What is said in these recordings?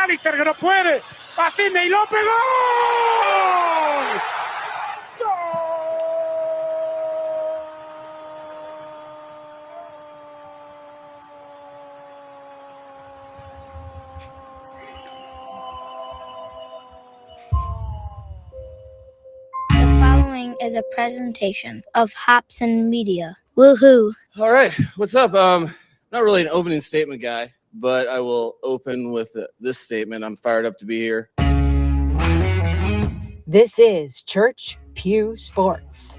McAllister que no puede. Va Sidney, lo pegó. The following is a presentation of Hobson Media. Woohoo! All right, what's up? Not really an opening statement guy, but I will open with this statement. I'm fired up to be here. This is Church Pew Sports,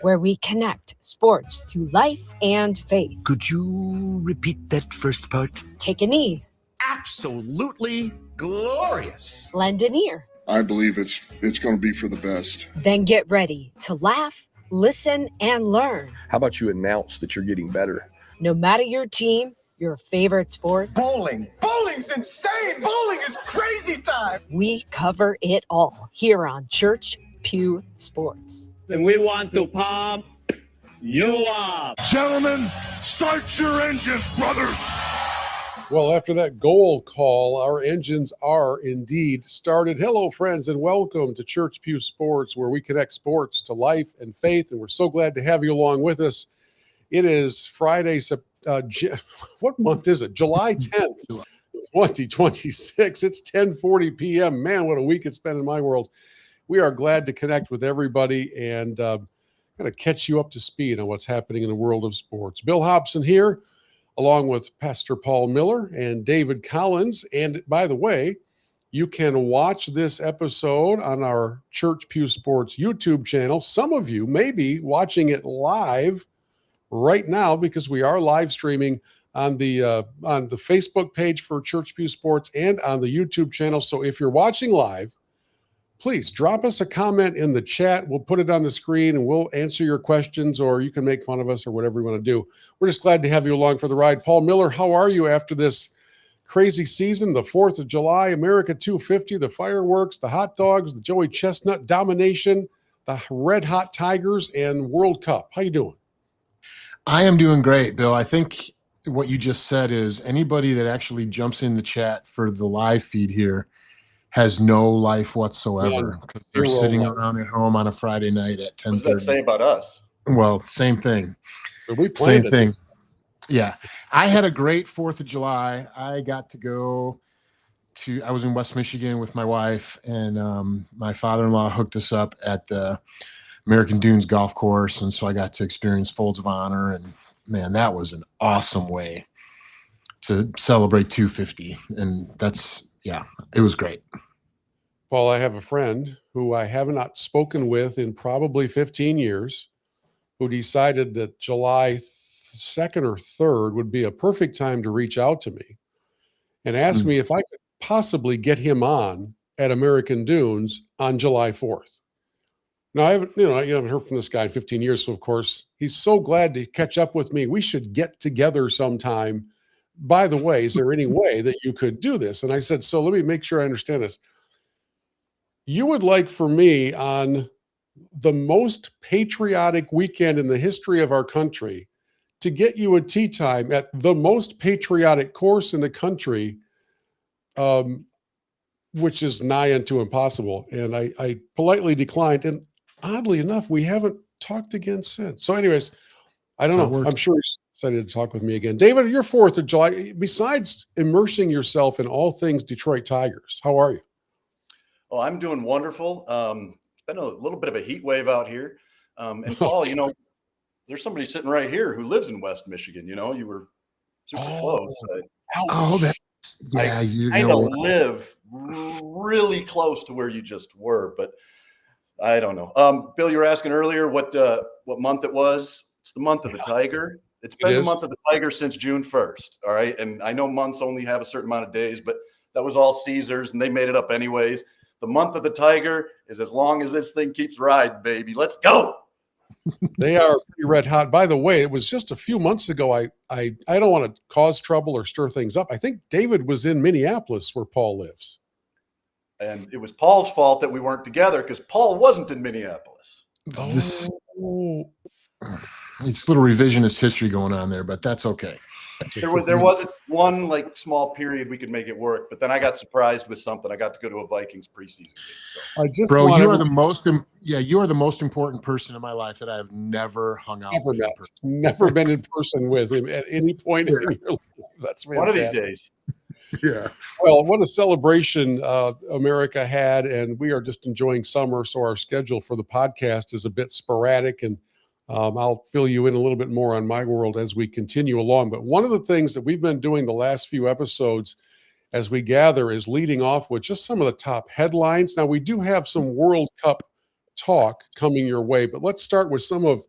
where we connect sports to life and faith. Could you repeat that first part? Take a knee. Absolutely glorious. Lend an ear. I believe it's going to be for the best. Then get ready to laugh, listen, and learn. How about you announce that you're getting better? No matter your team, your favorite sport. Bowling. Bowling's insane. Bowling is crazy time. We cover it all here on Church Pew Sports. And we want to pump you up. Gentlemen, start your engines, brothers. Well, after that goal call, our engines are indeed started. Hello, friends, and welcome to Church Pew Sports, where we connect sports to life and faith, and we're so glad to have you along with us. It is Friday, what month is it? July 10th, 2026. It's 10:40 p.m. Man, what a week it's been in my world. We are glad to connect with everybody and kind of catch you up to speed on what's happening in the world of sports. Bill Hobson here, along with Pastor Paul Miller and David Collins. And by the way, you can watch this episode on our Church Pew Sports YouTube channel. Some of you may be watching it live right now because we are live streaming on the Facebook page for Church Pew Sports and on the YouTube channel. So if you're watching live, please drop us a comment in the chat. We'll put it on the screen and we'll answer your questions, or you can make fun of us or whatever you want to do. We're just glad to have you along for the ride. Paul Miller, how are you after this crazy season? The 4th of July, America 250, the fireworks, the hot dogs, the Joey Chestnut domination, the Red Hot Tigers, and World Cup. How you doing? I am doing great, Bill. I think what you just said is anybody that actually jumps in the chat for the live feed here has no life whatsoever because they're sitting around at home on a Friday night at 10:30. What does that say about us? Well, same thing. So we same thing. Yeah. I had a great 4th of July. I got to go I was in West Michigan with my wife, and my father-in-law hooked us up at the American Dunes golf course. And so I got to experience Folds of Honor, and man, that was an awesome way to celebrate 250. And it was great. Paul, I have a friend who I have not spoken with in probably 15 years who decided that July 2nd or 3rd would be a perfect time to reach out to me and ask me if I could possibly get him on at American Dunes on July 4th. Now, I haven't heard from this guy in 15 years, so of course, he's so glad to catch up with me. We should get together sometime. By the way, is there any way that you could do this? And I said, so let me make sure I understand this. You would like for me on the most patriotic weekend in the history of our country to get you a tee time at the most patriotic course in the country, which is nigh unto impossible. And I politely declined. And oddly enough, we haven't talked again since. So anyways, I don't know. I'm sure he's excited to talk with me again. David, your 4th of July, besides immersing yourself in all things Detroit Tigers, how are you? Oh, I'm doing wonderful. It's been a little bit of a heat wave out here. And Paul, there's somebody sitting right here who lives in West Michigan. You were super close. I live really close to where you just were, but I don't know. Bill, you were asking earlier what month it was. It's the month of the Tiger. It's been the month of the Tiger since June 1st. All right. And I know months only have a certain amount of days, but that was all Caesars and they made it up anyways. The month of the Tiger is as long as this thing keeps riding, baby. Let's go. They are pretty red hot. By the way, it was just a few months ago. I don't want to cause trouble or stir things up. I think David was in Minneapolis where Paul lives. And it was Paul's fault that we weren't together because Paul wasn't in Minneapolis. It's a little revisionist history going on there, but that's okay. There was one like small period we could make it work, but then I got surprised with something. I got to go to a Vikings preseason game. So. I just Bro, you are the most you are the most important person in my life that I have never hung out with. Never been in person with him at any point in your life. That's fantastic. One of these days. Yeah. Well, what a celebration America had, and we are just enjoying summer, so our schedule for the podcast is a bit sporadic, and I'll fill you in a little bit more on my world as we continue along. But one of the things that we've been doing the last few episodes as we gather is leading off with just some of the top headlines. Now, we do have some World Cup talk coming your way, but let's start with some of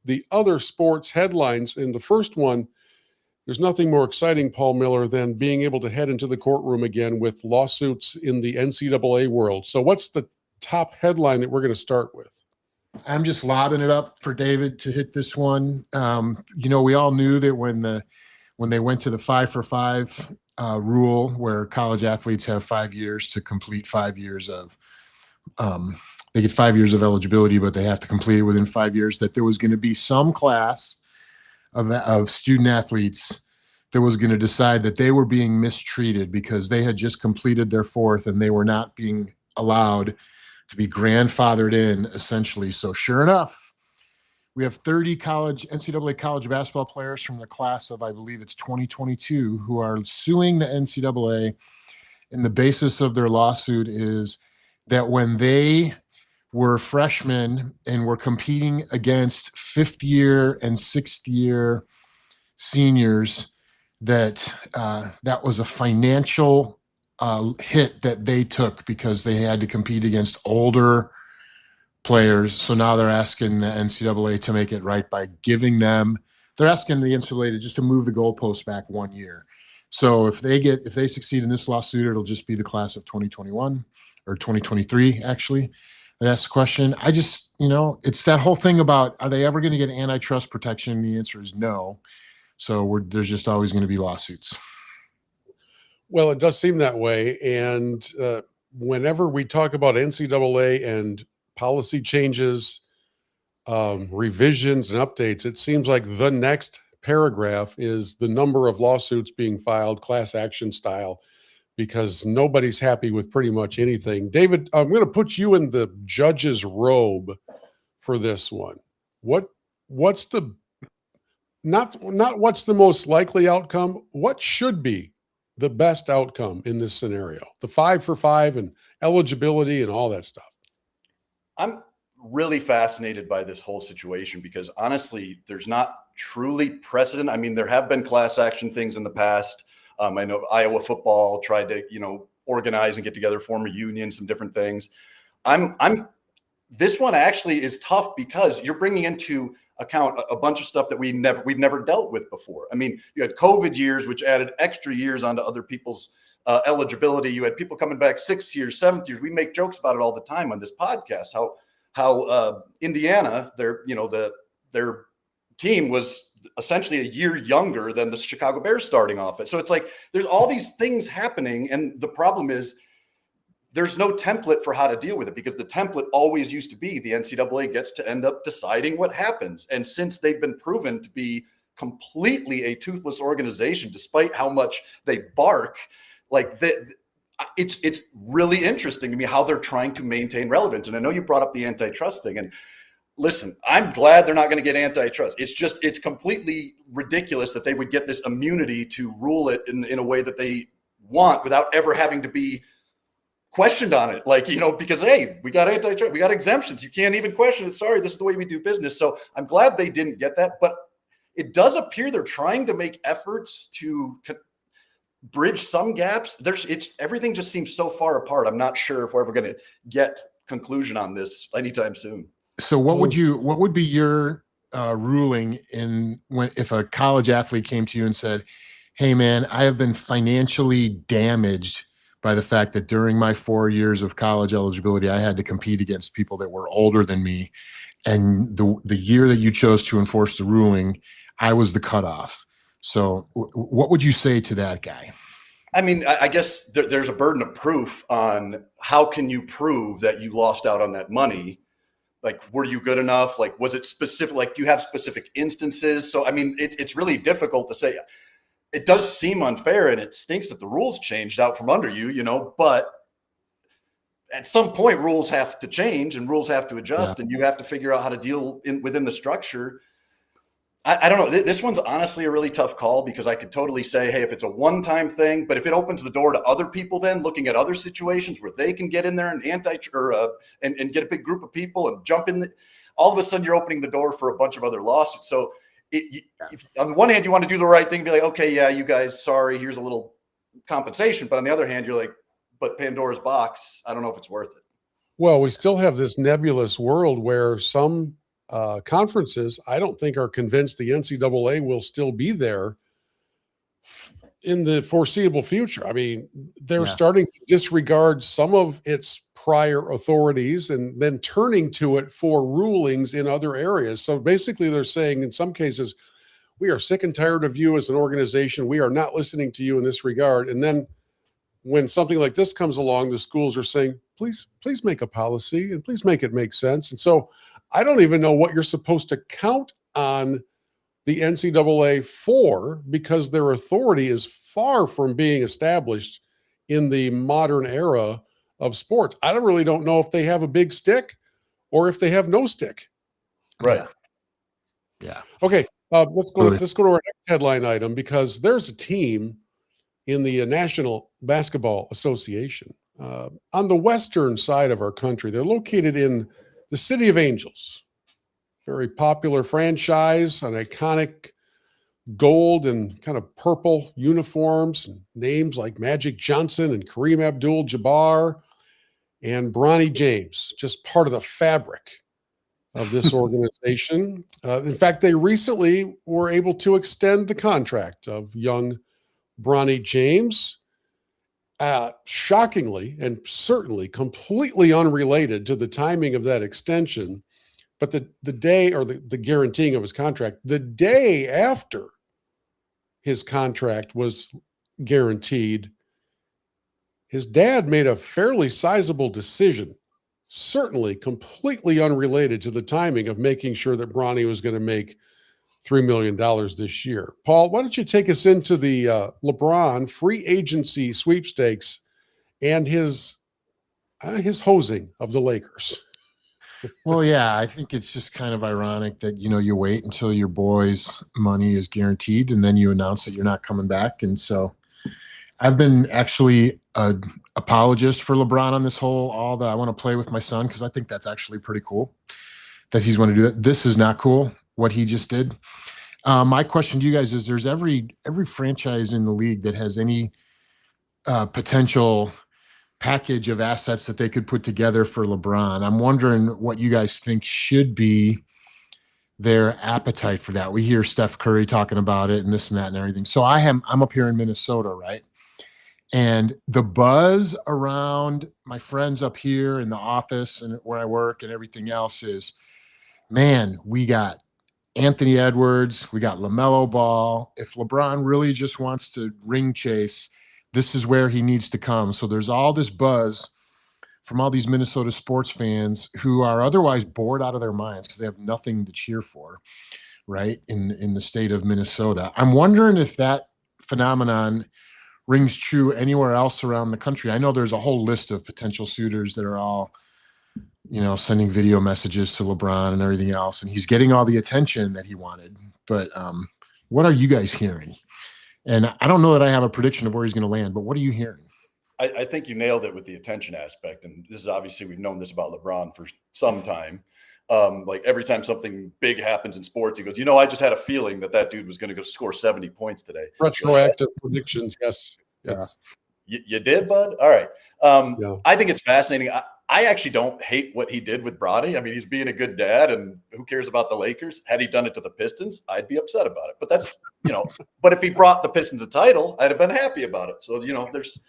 the other sports headlines. And the first one, there's nothing more exciting, Paul Miller, than being able to head into the courtroom again with lawsuits in the NCAA world. So what's the top headline that we're going to start with? I'm just lobbing it up for David to hit this one. We all knew that when they went to the 5-for-5 rule, where college athletes have 5 years to complete 5 years of, they get 5 years of eligibility, but they have to complete it within 5 years, that there was going to be some class of student athletes that was going to decide that they were being mistreated because they had just completed their fourth and they were not being allowed to be grandfathered in, essentially. So sure enough, we have 30 NCAA college basketball players from the class of, I believe it's 2022, who are suing the NCAA. And the basis of their lawsuit is that when they were freshmen and were competing against fifth year and sixth year seniors, that was a financial hit that they took because they had to compete against older players. So now they're asking the NCAA to make it right by they're asking the NCAA to move the goalpost back 1 year. So if they succeed in this lawsuit, it'll just be the class of 2021 or 2023, actually. And that's the question. I just, it's that whole thing about, are they ever going to get antitrust protection? And the answer is no. So there's just always going to be lawsuits. Well, it does seem that way. And whenever we talk about NCAA and policy changes, revisions and updates, it seems like the next paragraph is the number of lawsuits being filed, class action style, because nobody's happy with pretty much anything. David, I'm going to put you in the judge's robe for this one. What's the not what's the most likely outcome? What should be the best outcome in this scenario? The 5-for-5 and eligibility and all that stuff. I'm really fascinated by this whole situation because honestly, there's not truly precedent. I mean, there have been class action things in the past. I know Iowa football tried to, organize and get together, form a union, some different things. This one actually is tough because you're bringing into account a bunch of stuff that we've never dealt with before. I mean, you had COVID years, which added extra years onto other people's eligibility. You had people coming back 6 years, 7 years. We make jokes about it all the time on this podcast. How Indiana, their team was essentially a year younger than the Chicago Bears starting off at. So it's like there's all these things happening, and the problem is there's no template for how to deal with it because the template always used to be the NCAA gets to end up deciding what happens. And since they've been proven to be completely a toothless organization, despite how much they bark, it's really interesting to me how they're trying to maintain relevance. And I know you brought up the antitrust thing, and listen, I'm glad they're not going to get antitrust. It's completely ridiculous that they would get this immunity to rule it in a way that they want without ever having to be questioned on it. Because, hey, we got antitrust, we got exemptions. You can't even question it. Sorry, this is the way we do business. So I'm glad they didn't get that. But it does appear they're trying to make efforts to bridge some gaps. Everything just seems so far apart. I'm not sure if we're ever going to get conclusion on this anytime soon. So what would be your ruling if a college athlete came to you and said, hey man, I have been financially damaged by the fact that during my 4 years of college eligibility, I had to compete against people that were older than me. And the year that you chose to enforce the ruling, I was the cutoff. So what would you say to that guy? I mean, I guess there's a burden of proof on how can you prove that you lost out on that money? Were you good enough? Was it specific? Do you have specific instances? So, I mean, it's really difficult to say. it does seem unfair, and it stinks that the rules changed out from under you, you know, but at some point rules have to change and rules have to adjust, and you have to figure out how to deal within the structure. I don't know. This one's honestly a really tough call, because I could totally say, hey, if it's a one-time thing, but if it opens the door to other people then looking at other situations where they can get in there and and get a big group of people and jump in, all of a sudden you're opening the door for a bunch of other lawsuits. So if, on the one hand, you want to do the right thing, be like, okay, yeah, you guys, sorry, here's a little compensation. But on the other hand, you're like, but Pandora's box, I don't know if it's worth it. Well, we still have this nebulous world where some conferences, I don't think, are convinced the NCAA will still be there in the foreseeable future. I mean, they're starting to disregard some of its prior authorities and then turning to it for rulings in other areas. So basically they're saying in some cases, we are sick and tired of you as an organization. We are not listening to you in this regard. And then when something like this comes along, the schools are saying, please make a policy and please make it make sense. And so I don't even know what you're supposed to count on the NCAA for, because their authority is far from being established in the modern era of sports. I don't know if they have a big stick or if they have no stick. Right. Yeah. Okay. Let's go to our next headline item, because there's a team in the National Basketball Association on the western side of our country. They're located in the City of Angels. Very popular franchise, an iconic gold and kind of purple uniforms, and names like Magic Johnson and Kareem Abdul-Jabbar and Bronny James, just part of the fabric of this organization. In fact, they recently were able to extend the contract of young Bronny James. Shockingly, and certainly completely unrelated to the timing of that extension, but the day, or the guaranteeing of his contract, the day after his contract was guaranteed, his dad made a fairly sizable decision, certainly completely unrelated to the timing of making sure that Bronny was going to make $3 million this year. Paul, why don't you take us into the LeBron free agency sweepstakes and his hosing of the Lakers? Well, yeah, I think it's just kind of ironic that, you wait until your boy's money is guaranteed and then you announce that you're not coming back. And so I've been actually an apologist for LeBron on this whole, I want to play with my son, because I think that's actually pretty cool that he's going to do it. This is not cool, what he just did. My question to you guys is, there's every franchise in the league that has any potential package of assets that they could put together for LeBron. I'm wondering what you guys think should be their appetite for that. We hear Steph Curry talking about it and this and that and everything. So I'm up here in Minnesota, right? And the buzz around my friends up here in the office and where I work and everything else is, man, we got Anthony Edwards, we got LaMelo Ball. If LeBron really just wants to ring chase, this is where he needs to come. So there's all this buzz from all these Minnesota sports fans who are otherwise bored out of their minds because they have nothing to cheer for, right, in the state of Minnesota. I'm wondering if that phenomenon rings true anywhere else around the country. I know there's a whole list of potential suitors that are all, sending video messages to LeBron and everything else, and he's getting all the attention that he wanted. But what are you guys hearing? And I don't know that I have a prediction of where he's going to land, but what are you hearing? I think you nailed it with the attention aspect. And this is obviously, we've known this about LeBron for some time. Like every time something big happens in sports, he goes, I just had a feeling that dude was going to go score 70 points today. Retroactive predictions. Yes. Yes. You did, bud? All right. I think it's fascinating. I actually don't hate what he did with Bronny. I mean, he's being a good dad, and who cares about the Lakers? Had he done it to the Pistons, I'd be upset about it. But that's, but if he brought the Pistons a title, I'd have been happy about it. So, there's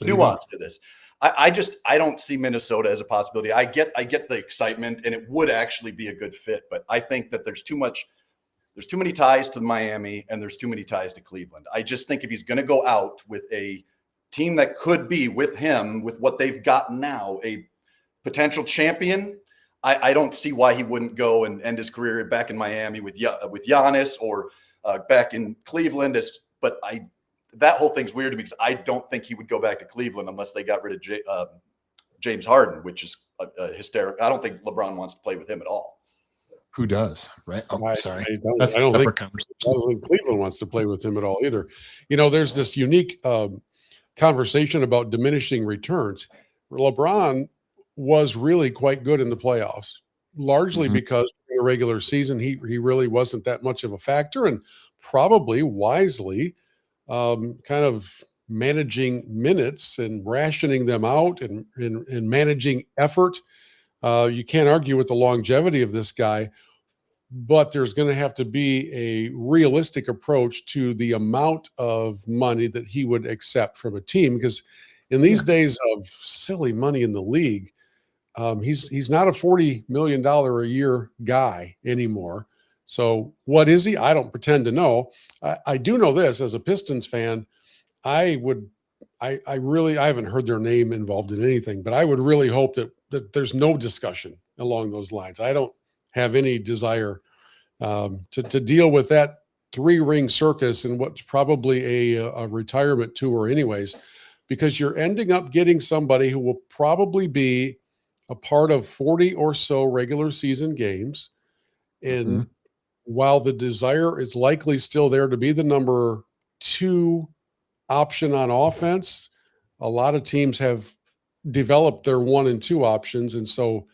nuance to this. I don't see Minnesota as a possibility. I get the excitement, and it would actually be a good fit, but I think that there's too many ties to Miami, and there's too many ties to Cleveland. I just think if he's going to go out with a team that could be with him, with what they've got now, a potential champion, I don't see why he wouldn't go and end his career back in Miami with Giannis, or back in Cleveland as But that whole thing's weird to me because I don't think he would go back to Cleveland unless they got rid of James Harden, which is hysterical. I don't think LeBron wants to play with him at all. Who does, right? Oh, sorry. I don't think Cleveland wants to play with him at all either. There's this unique conversation about diminishing returns. LeBron was really quite good in the playoffs, largely because in the regular season he really wasn't that much of a factor, and probably wisely kind of managing minutes and rationing them out and managing effort. You can't argue with the longevity of this guy, but there's going to have to be a realistic approach to the amount of money that he would accept from a team, because in these days of silly money in the league, he's not a $40 million a year guy anymore. So what is he? I don't pretend to know. I do know this as a Pistons fan. I haven't heard their name involved in anything, but I would really hope that there's no discussion along those lines. I don't have any desire to deal with that 3-ring circus and what's probably a retirement tour anyways, because you're ending up getting somebody who will probably be a part of 40 or so regular season games. And while the desire is likely still there to be the number 2 option on offense, a lot of teams have developed their 1 and 2 options. And so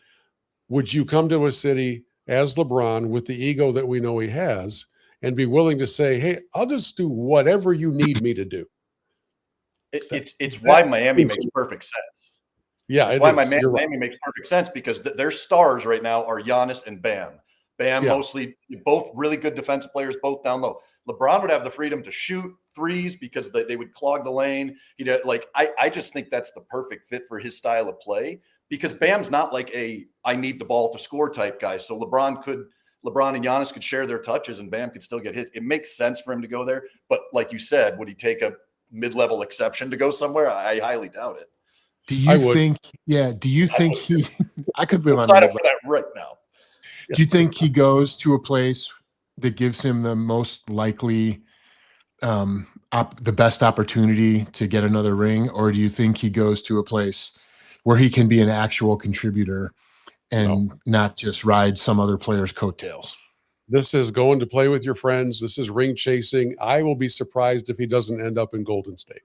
would you come to a city as LeBron with the ego that we know he has and be willing to say, hey, I'll just do whatever you need me to do? It's why Miami makes perfect sense. Yeah, it's why Miami makes perfect sense, because their stars right now are Giannis and Bam. Mostly both really good defensive players, both down low. LeBron would have the freedom to shoot threes because they would clog the lane. I just think that's the perfect fit for his style of play, because Bam's not like I need the ball to score type guy. So LeBron and Giannis could share their touches and Bam could still get hits. It makes sense for him to go there. But like you said, would he take a mid-level exception to go somewhere? I highly doubt it. Do you think he I could be sign up for that right now. Do you think he goes to a place that gives him the most likely the best opportunity to get another ring, or do you think he goes to a place where he can be an actual contributor and not just ride some other player's coattails? This is going to play with your friends. This is ring chasing. I will be surprised if he doesn't end up in Golden State.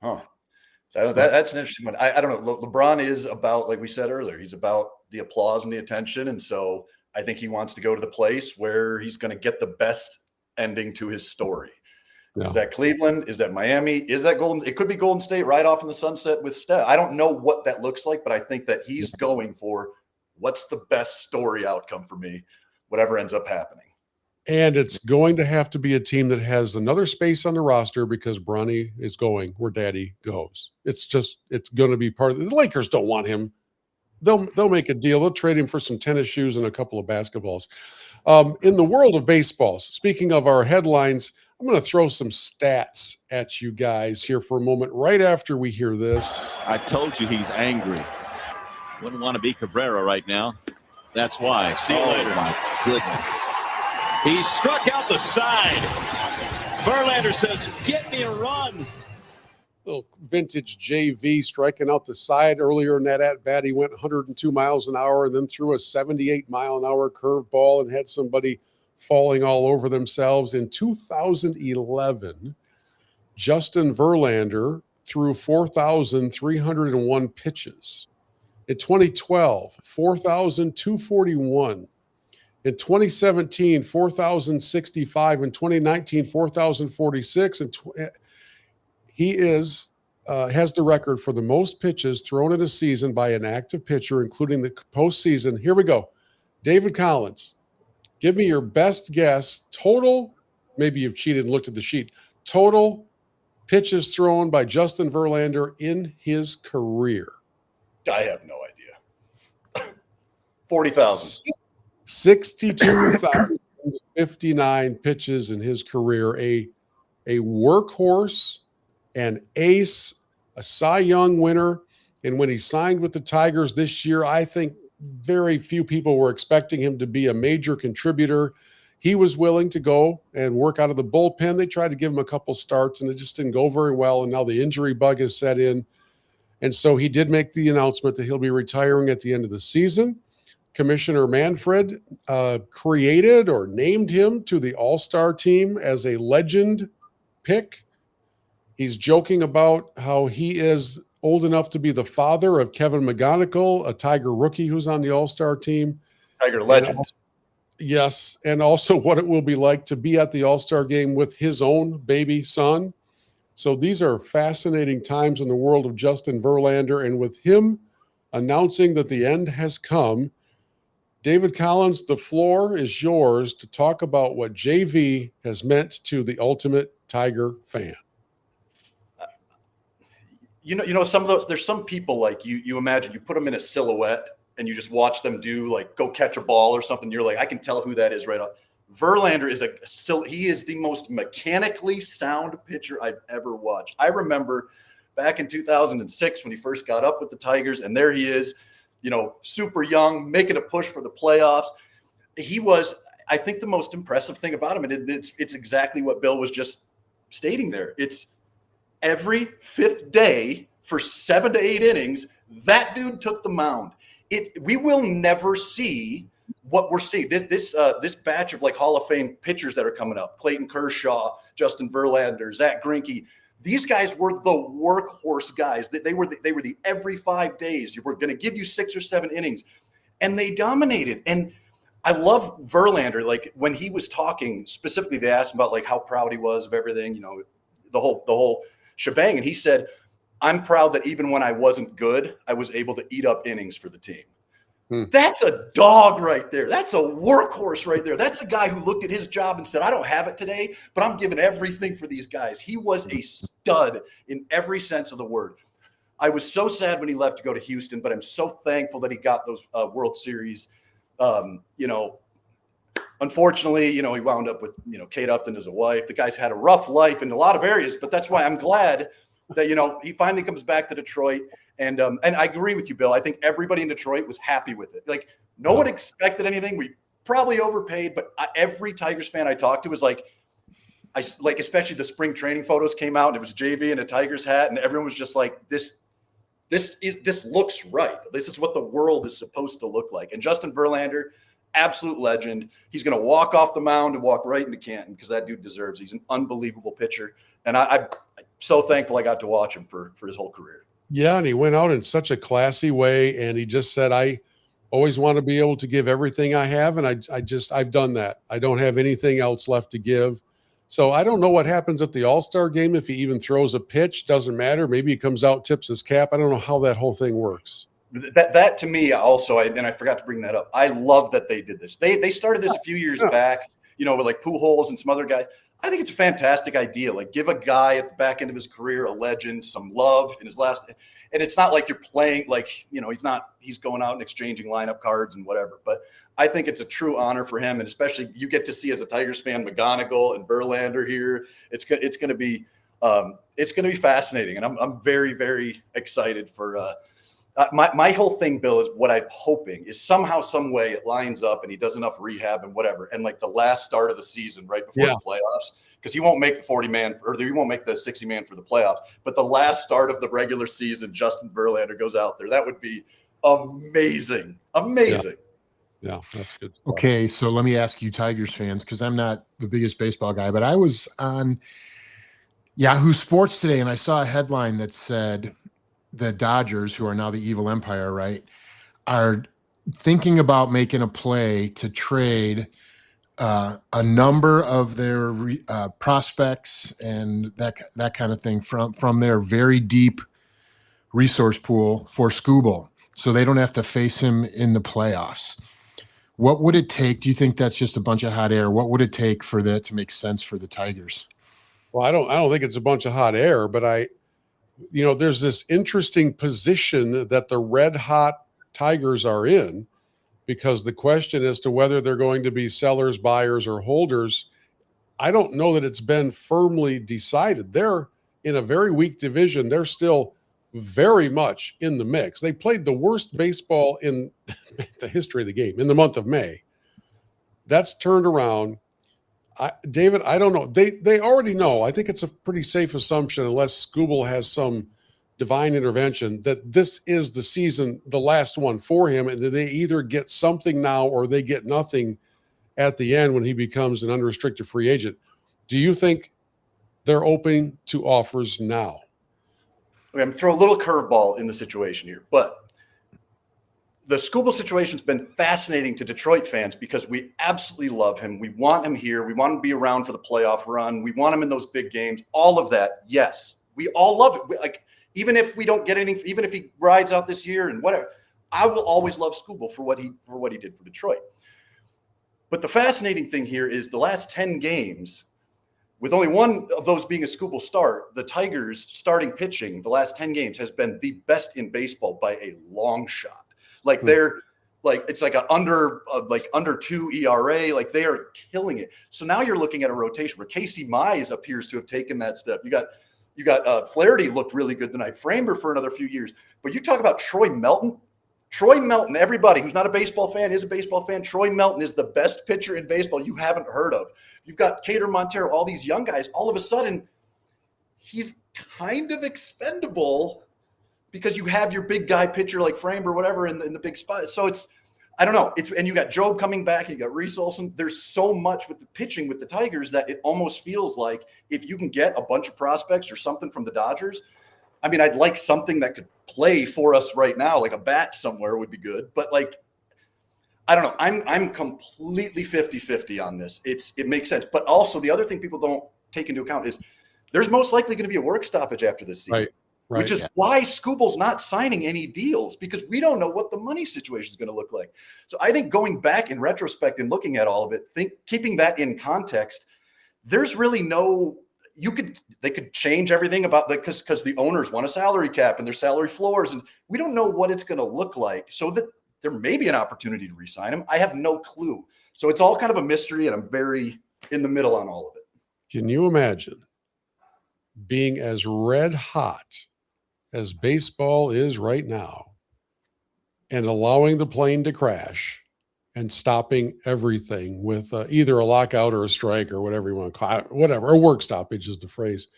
Huh. So that's an interesting one. I don't know. LeBron is about, like we said earlier, he's about the applause and the attention. And so I think he wants to go to the place where he's going to get the best ending to his story. Yeah. Is that Cleveland? Is that Miami? Is that Golden? It could be Golden State right off in the sunset with Steph. I don't know what that looks like, but I think that he's going for what's the best story outcome for me, whatever ends up happening. And it's going to have to be a team that has another space on the roster because Bronny is going where Daddy goes. It's going to be part of it. The Lakers don't want him. They'll make a deal. They'll trade him for some tennis shoes and a couple of basketballs. In the world of baseball, speaking of our headlines, I'm going to throw some stats at you guys here for a moment right after we hear this. I told you he's angry. Wouldn't want to be Cabrera right now. That's why. See you later. My goodness. He struck out the side. Verlander says, get me a run. Little vintage JV striking out the side earlier in that at-bat. He went 102 miles an hour and then threw a 78-mile-an-hour curveball and had somebody falling all over themselves. In 2011, Justin Verlander threw 4,301 pitches. In 2012, 4,241. In 2017, 4,065. In 2019, 4,046. And he has the record for the most pitches thrown in a season by an active pitcher, including the postseason. Here we go. David Collins, give me your best guess. Total, maybe you've cheated and looked at the sheet. Total pitches thrown by Justin Verlander in his career. I have no idea. 40,000. 62,059 pitches in his career. A workhorse, an ace, a Cy Young winner. And when he signed with the Tigers this year, I think very few people were expecting him to be a major contributor. he was willing to go and work out of the bullpen. They tried to give him a couple starts, and it just didn't go very well. And now the injury bug has set in. And so he did make the announcement that he'll be retiring at the end of the season. Commissioner Manfred created or named him to the All-Star team as a legend pick. He's joking about how he is old enough to be the father of Kevin McGonigal, a Tiger rookie who's on the All-Star team. Tiger legend. Yes, and also what it will be like to be at the All-Star game with his own baby son. So these are fascinating times in the world of Justin Verlander, and with him announcing that the end has come, David Collins, the floor is yours to talk about what JV has meant to the ultimate Tiger fan. You know, some of those, there's some people like you imagine you put them in a silhouette and you just watch them do like go catch a ball or something. You're like, I can tell who that is right off. Verlander is he is the most mechanically sound pitcher I've ever watched. I remember back in 2006 when he first got up with the Tigers, and there he is, you know, super young, making a push for the playoffs. He was, I think, the most impressive thing about him, and it's exactly what Bill was just stating there. It's every fifth day for 7 to 8 innings, that dude took the mound. We will never see what we're seeing. This batch of like Hall of Fame pitchers that are coming up: Clayton Kershaw, Justin Verlander, Zach Greinke. These guys were the workhorse guys. They were the every 5 days. You were going to give you 6 or 7 innings, and they dominated. And I love Verlander. Like when he was talking specifically, they asked him about like how proud he was of everything, you know, the whole shebang. And he said, I'm proud that even when I wasn't good, I was able to eat up innings for the team. That's a dog right there. That's a workhorse right there. That's a guy who looked at his job and said, I don't have it today, but I'm giving everything for these guys. He was a stud in every sense of the word. I was so sad when he left to go to Houston, but I'm so thankful that he got those World Series. You know, unfortunately, you know, he wound up with, you know, Kate Upton as a wife. The guy's had a rough life in a lot of areas, but that's why I'm glad that, you know, he finally comes back to Detroit. And I agree with you, Bill. I think everybody in Detroit was happy with it. Like no one expected anything. We probably overpaid, but every Tigers fan I talked to was like, especially the spring training photos came out and it was JV in a Tigers hat, and everyone was just like, this looks right. This is what the world is supposed to look like. And Justin Verlander, absolute legend. He's going to walk off the mound and walk right into Canton because that dude deserves it. He's an unbelievable pitcher, and I'm so thankful I got to watch him for his whole career. Yeah, and he went out in such a classy way, and he just said, I always want to be able to give everything I have, and I've done that. I don't have anything else left to give. So I don't know what happens at the All-Star game if he even throws a pitch. Doesn't matter. Maybe he comes out, tips his cap. I don't know how that whole thing works. That to me also, and I forgot to bring that up, I love that they did this. They started this a few years back, you know, with like Pujols and some other guys. I think it's a fantastic idea. Like give a guy at the back end of his career, a legend, some love in his last. And it's not like you're playing like, you know, he's going out and exchanging lineup cards and whatever. But I think it's a true honor for him. And especially you get to see as a Tigers fan, McGonigal and Verlander here. It's going to be fascinating. And I'm very, very excited for my whole thing, Bill, is what I'm hoping is somehow, some way it lines up and he does enough rehab and whatever. And like the last start of the season, right before the playoffs, because he won't make the 40-man or he won't make the 60-man for the playoffs. But the last start of the regular season, Justin Verlander goes out there. That would be amazing. Amazing. Yeah, that's good. Okay, so let me ask you Tigers fans, because I'm not the biggest baseball guy, but I was on Yahoo Sports today and I saw a headline that said the Dodgers, who are now the evil empire, right, are thinking about making a play to trade a number of their prospects and that kind of thing from their very deep resource pool for Skubal, so they don't have to face him in the playoffs. What would it take? Do you think that's just a bunch of hot air? What would it take for that to make sense for the Tigers? Well, I don't think it's a bunch of hot air, but there's this interesting position that the red hot Tigers are in, because the question as to whether they're going to be sellers, buyers, or holders, I don't know that it's been firmly decided. They're in a very weak division. They're still very much in the mix. They played the worst baseball in the history of the game in the month of May. That's turned around. David, I don't know. They already know. I think it's a pretty safe assumption, unless Scooble has some divine intervention, that this is the season, the last one for him, and they either get something now or they get nothing at the end when he becomes an unrestricted free agent. Do you think they're open to offers now? I'm going to throw a little curveball in the situation here, but the Scooble situation's been fascinating to Detroit fans because we absolutely love him. We want him here. We want him to be around for the playoff run. We want him in those big games. All of that, yes. We all love it. Even if we don't get anything, even if he rides out this year and whatever, I will always love Scooble for what he did for Detroit. But the fascinating thing here is the last 10 games, with only one of those being a Scooble start, the Tigers starting pitching the last 10 games has been the best in baseball by a long shot. They're it's like under 2 ERA. Like, they are killing it. So now you're looking at a rotation where Casey Mize appears to have taken that step. You got Flaherty looked really good tonight. Framber for another few years. But you talk about Troy Melton. Troy Melton, everybody who's not a baseball fan is a baseball fan. Troy Melton is the best pitcher in baseball you haven't heard of. You've got Cater Montero, all these young guys. All of a sudden, he's kind of expendable because you have your big guy pitcher like Framber, whatever, in the big spot. So I don't know. And you got Job coming back, and you got Reese Olson. There's so much with the pitching with the Tigers that it almost feels like if you can get a bunch of prospects or something from the Dodgers, I mean, I'd like something that could play for us right now, like a bat somewhere would be good. But I don't know. I'm completely 50-50 on this. It makes sense. But also the other thing people don't take into account is there's most likely going to be a work stoppage after this season. Right, which is why Scooble's not signing any deals, because we don't know what the money situation is going to look like. So I think going back in retrospect and looking at all of it, keeping that in context, there's really they could change everything about that because the owners want a salary cap and their salary floors, and we don't know what it's going to look like. So that there may be an opportunity to re-sign him. I have no clue. So it's all kind of a mystery, and I'm very in the middle on all of it. Can you imagine being as red hot as baseball is right now and allowing the plane to crash and stopping everything with either a lockout or a strike or whatever you want to call it, whatever, a work stoppage is the phrase.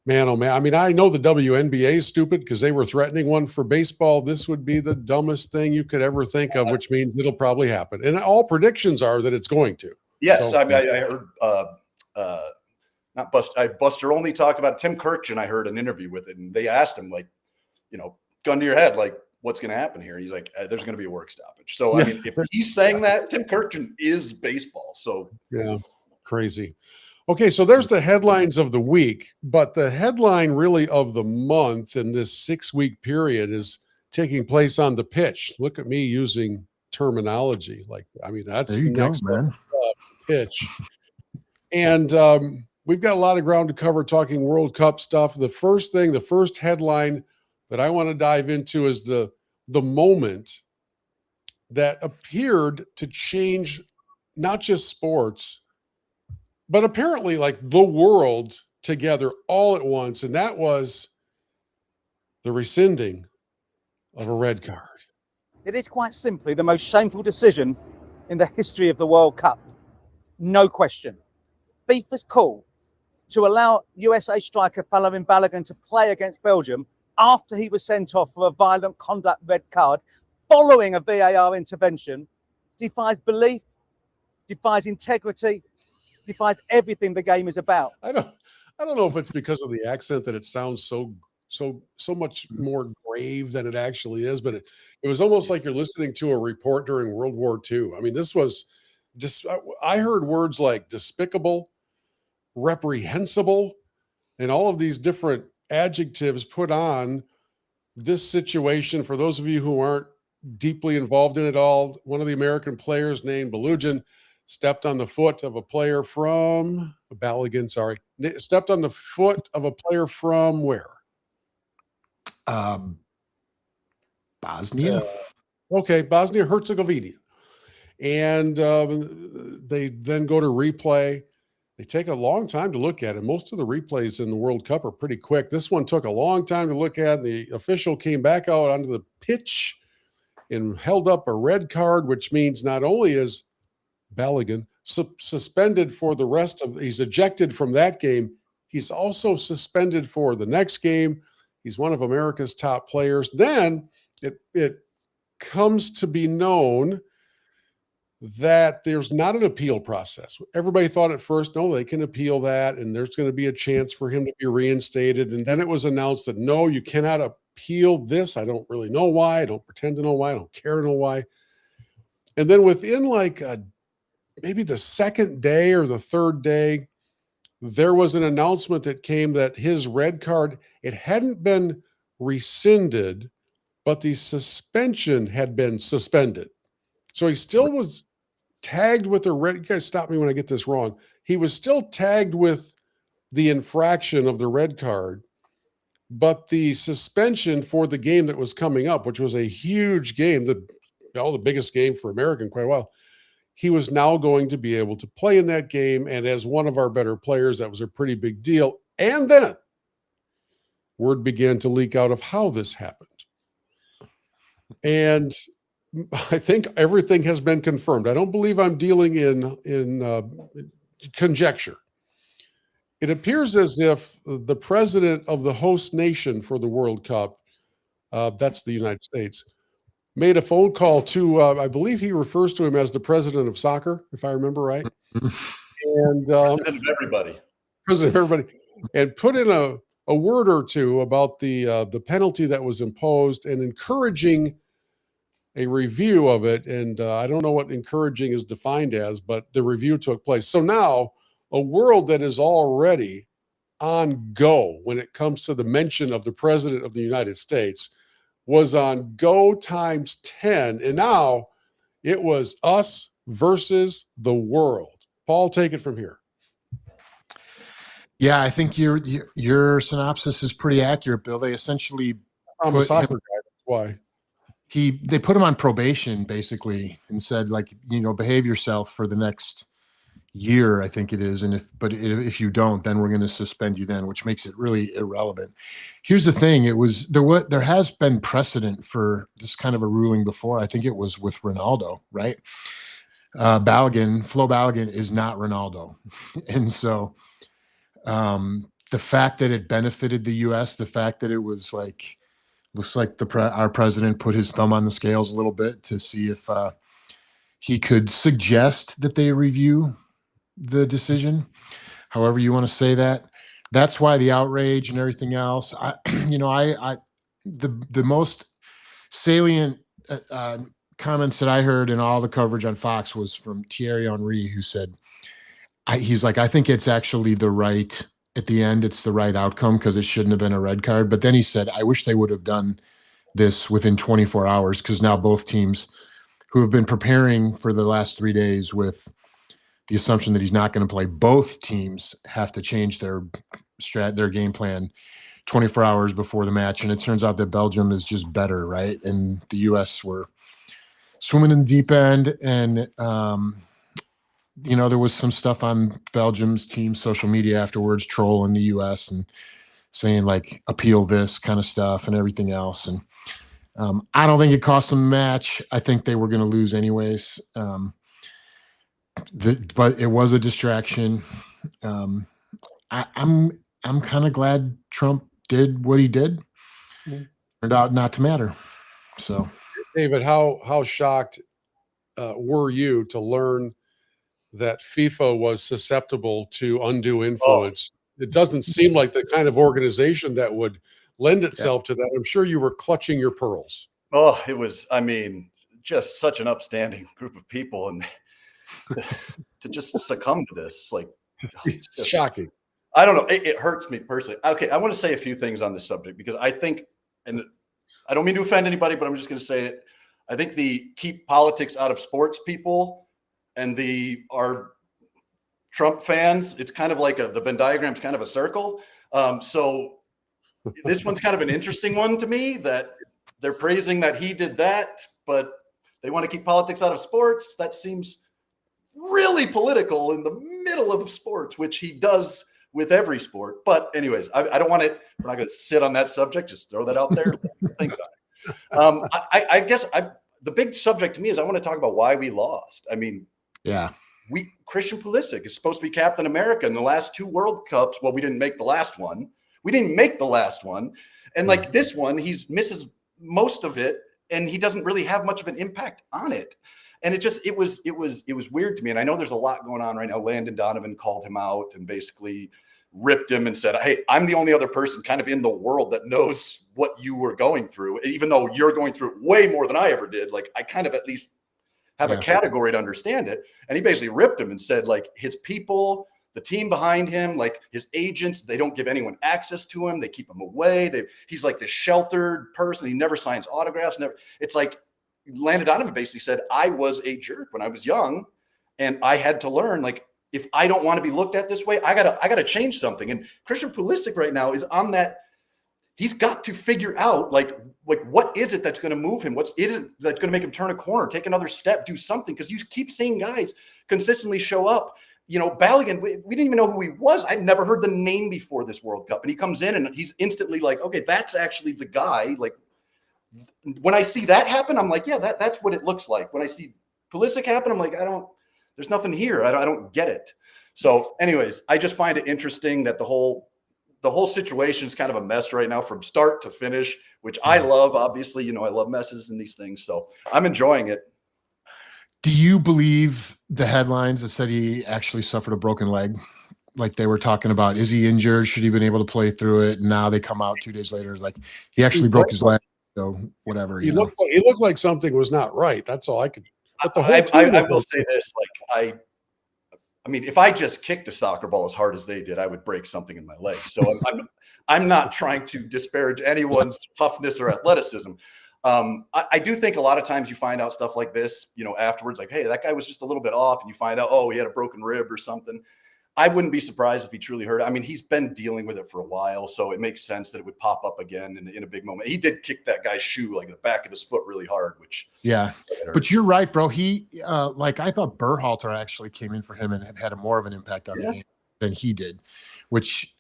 Man, oh man. I mean, I know the WNBA is stupid because they were threatening one for baseball. This would be the dumbest thing you could ever think of, which means it'll probably happen. And all predictions are that it's going to. Yes. So, I mean, I heard Buster Olney talked about Tim Kirkjian. I heard an interview with it, and they asked him, gun to your head, what's going to happen here? And he's like, there's going to be a work stoppage. So, I mean, if he's saying that, Tim Kirkjian is baseball. So, yeah, crazy. Okay, so there's the headlines of the week, but the headline really of the month in this 6-week period is taking place on the pitch. Look at me using terminology. That's the next level pitch. And we've got a lot of ground to cover talking World Cup stuff. The first headline that I want to dive into is the moment that appeared to change not just sports, but apparently the world together all at once. And that was the rescinding of a red card. It is quite simply the most shameful decision in the history of the World Cup. No question. FIFA's call to allow USA striker Folarin Balogun to play against Belgium after he was sent off for a violent conduct red card following a VAR intervention defies belief, defies integrity, defies everything the game is about. I don't know if it's because of the accent that it sounds so much more grave than it actually is, but it was almost like you're listening to a report during World War II. I mean, this was just, I heard words like despicable, reprehensible, and all of these different adjectives put on this situation. For those of you who aren't deeply involved in it all, one of the American players named Balogun stepped on the foot of a player from stepped on the foot of a player from where? Bosnia. Bosnia-Herzegovina. And they then go to replay. They take a long time to look at it. Most of the replays in the World Cup are pretty quick. This one took a long time to look at. The official came back out onto the pitch and held up a red card, which means not only is Balogun suspended for the rest of. He's ejected from that game. He's also suspended for the next game. He's one of America's top players. Then it comes to be known that there's not an appeal process. Everybody thought at first, no, they can appeal that, and there's going to be a chance for him to be reinstated. And then it was announced that, no, you cannot appeal this. I don't really know why. I don't pretend to know why. I don't care to know why. And then within maybe the second day or the third day, there was an announcement that came that his red card, it hadn't been rescinded, but the suspension had been suspended. So he still was tagged with the red. You guys stop me when I get this wrong. He was still tagged with the infraction of the red card, but the suspension for the game that was coming up, which was a huge game, the biggest game for America in quite a while, he was now going to be able to play in that game. And as one of our better players, that was a pretty big deal. And then word began to leak out of how this happened. And I think everything has been confirmed. I don't believe I'm dealing in conjecture. It appears as if the president of the host nation for the World Cup, that's the United States, made a phone call to, I believe he refers to him as the president of soccer, if I remember right. And president of everybody. President of everybody. And put in a word or two about the penalty that was imposed and encouraging a review of it. And I don't know what encouraging is defined as, but the review took place. So now a world that is already on go when it comes to the mention of the president of the United States was on go times 10. And now it was us versus the world. Paul, take it from here. Yeah, I think your synopsis is pretty accurate, Bill. They essentially I'm a soccer guy. That's why. They put him on probation basically and said, behave yourself for the next year, I think it is. And if you don't, then we're going to suspend you then, which makes it really irrelevant. Here's the thing. There has been precedent for this kind of a ruling before. I think it was with Ronaldo, right? Flo Balogun is not Ronaldo. And so the fact that it benefited the U.S., the fact that it was looks like our president put his thumb on the scales a little bit to see if he could suggest that they review the decision, however you want to say that. That's why the outrage and everything else. The most salient comments that I heard in all the coverage on Fox was from Thierry Henry, who said, he's like, I think it's actually at the end, it's the right outcome because it shouldn't have been a red card. But then he said, I wish they would have done this within 24 hours because now both teams who have been preparing for the last 3 days with the assumption that he's not going to play, both teams have to change their game plan 24 hours before the match. And it turns out that Belgium is just better, right? And the U.S. were swimming in the deep end. And, there was some stuff on Belgium's team social media afterwards, trolling the U.S. and saying appeal this kind of stuff and everything else. And I don't think it cost them a match. I think they were going to lose anyways. But it was a distraction. I'm kind of glad Trump did what he did. Turned out not to matter. So, David, how shocked were you to learn that FIFA was susceptible to undue influence? It doesn't seem like the kind of organization that would lend itself to that. I'm sure you were clutching your pearls. Oh, it was, just such an upstanding group of people, and to just succumb to this, it's shocking. I don't know. It hurts me personally. Okay, I want to say a few things on this subject because I think, and I don't mean to offend anybody, but I'm just going to say it. I think the keep politics out of sports people and our Trump fans, it's kind of like the Venn diagram's kind of a circle. So this one's kind of an interesting one to me, that they're praising that he did that, but they want to keep politics out of sports. That seems really political in the middle of sports, which he does with every sport. But anyways, I don't want to, we're not going to sit on that subject. Just throw that out there. Think about it. I guess the big subject to me is I want to talk about why we lost. Yeah. Christian Pulisic is supposed to be Captain America in the last 2 World Cups. Well, we didn't make the last one. And like this one, he misses most of it, and he doesn't really have much of an impact on it. And it was weird to me. And I know there's a lot going on right now. Landon Donovan called him out and basically ripped him and said, hey, I'm the only other person kind of in the world that knows what you were going through, even though you're going through it way more than I ever did. Like, I kind of at least have a category to understand it. And he basically ripped him and said, like, his people, the team behind him, like his agents, they don't give anyone access to him. They keep him away. He's like the sheltered person. He never signs autographs. It's like Landon Donovan basically said, I was a jerk when I was young, and I had to learn, like, if I don't want to be looked at this way, I gotta change something. And Christian Pulisic right now is on that. He's got to figure out like what is it that's going to move him? What is it that's going to make him turn a corner, take another step, do something? Because you keep seeing guys consistently show up. You know, Balogun, we didn't even know who he was. I'd never heard the name before this World Cup. And he comes in and he's instantly like, okay, that's actually the guy. Like, when I see that happen, I'm like, yeah, that's what it looks like. When I see Pulisic happen, I'm like, there's nothing here. I don't get it. So anyways, I just find it interesting that the whole situation is kind of a mess right now from start to finish, which I love. Obviously, you know, I love messes and these things. So I'm enjoying it. Do you believe the headlines that said he actually suffered a broken leg? Like they were talking about, is he injured? Should he have been able to play through it? And now they come out 2 days later. It's like he actually broke his leg. So whatever. He looked like something was not right. That's all I could. But the whole I will say this, like I mean, if I just kicked a soccer ball as hard as they did, I would break something in my leg. So I'm not trying to disparage anyone's toughness or athleticism. I do think a lot of times you find out stuff like this, you know, afterwards, like, hey, that guy was just a little bit off, and you find out, oh, he had a broken rib or something. I wouldn't be surprised if he truly hurt it. I mean, he's been dealing with it for a while, so it makes sense that it would pop up again in a big moment. He did kick that guy's shoe, like the back of his foot, really hard, which but you're right, bro. He like I thought Berhalter actually came in for him and had more of an impact on the game than he did, which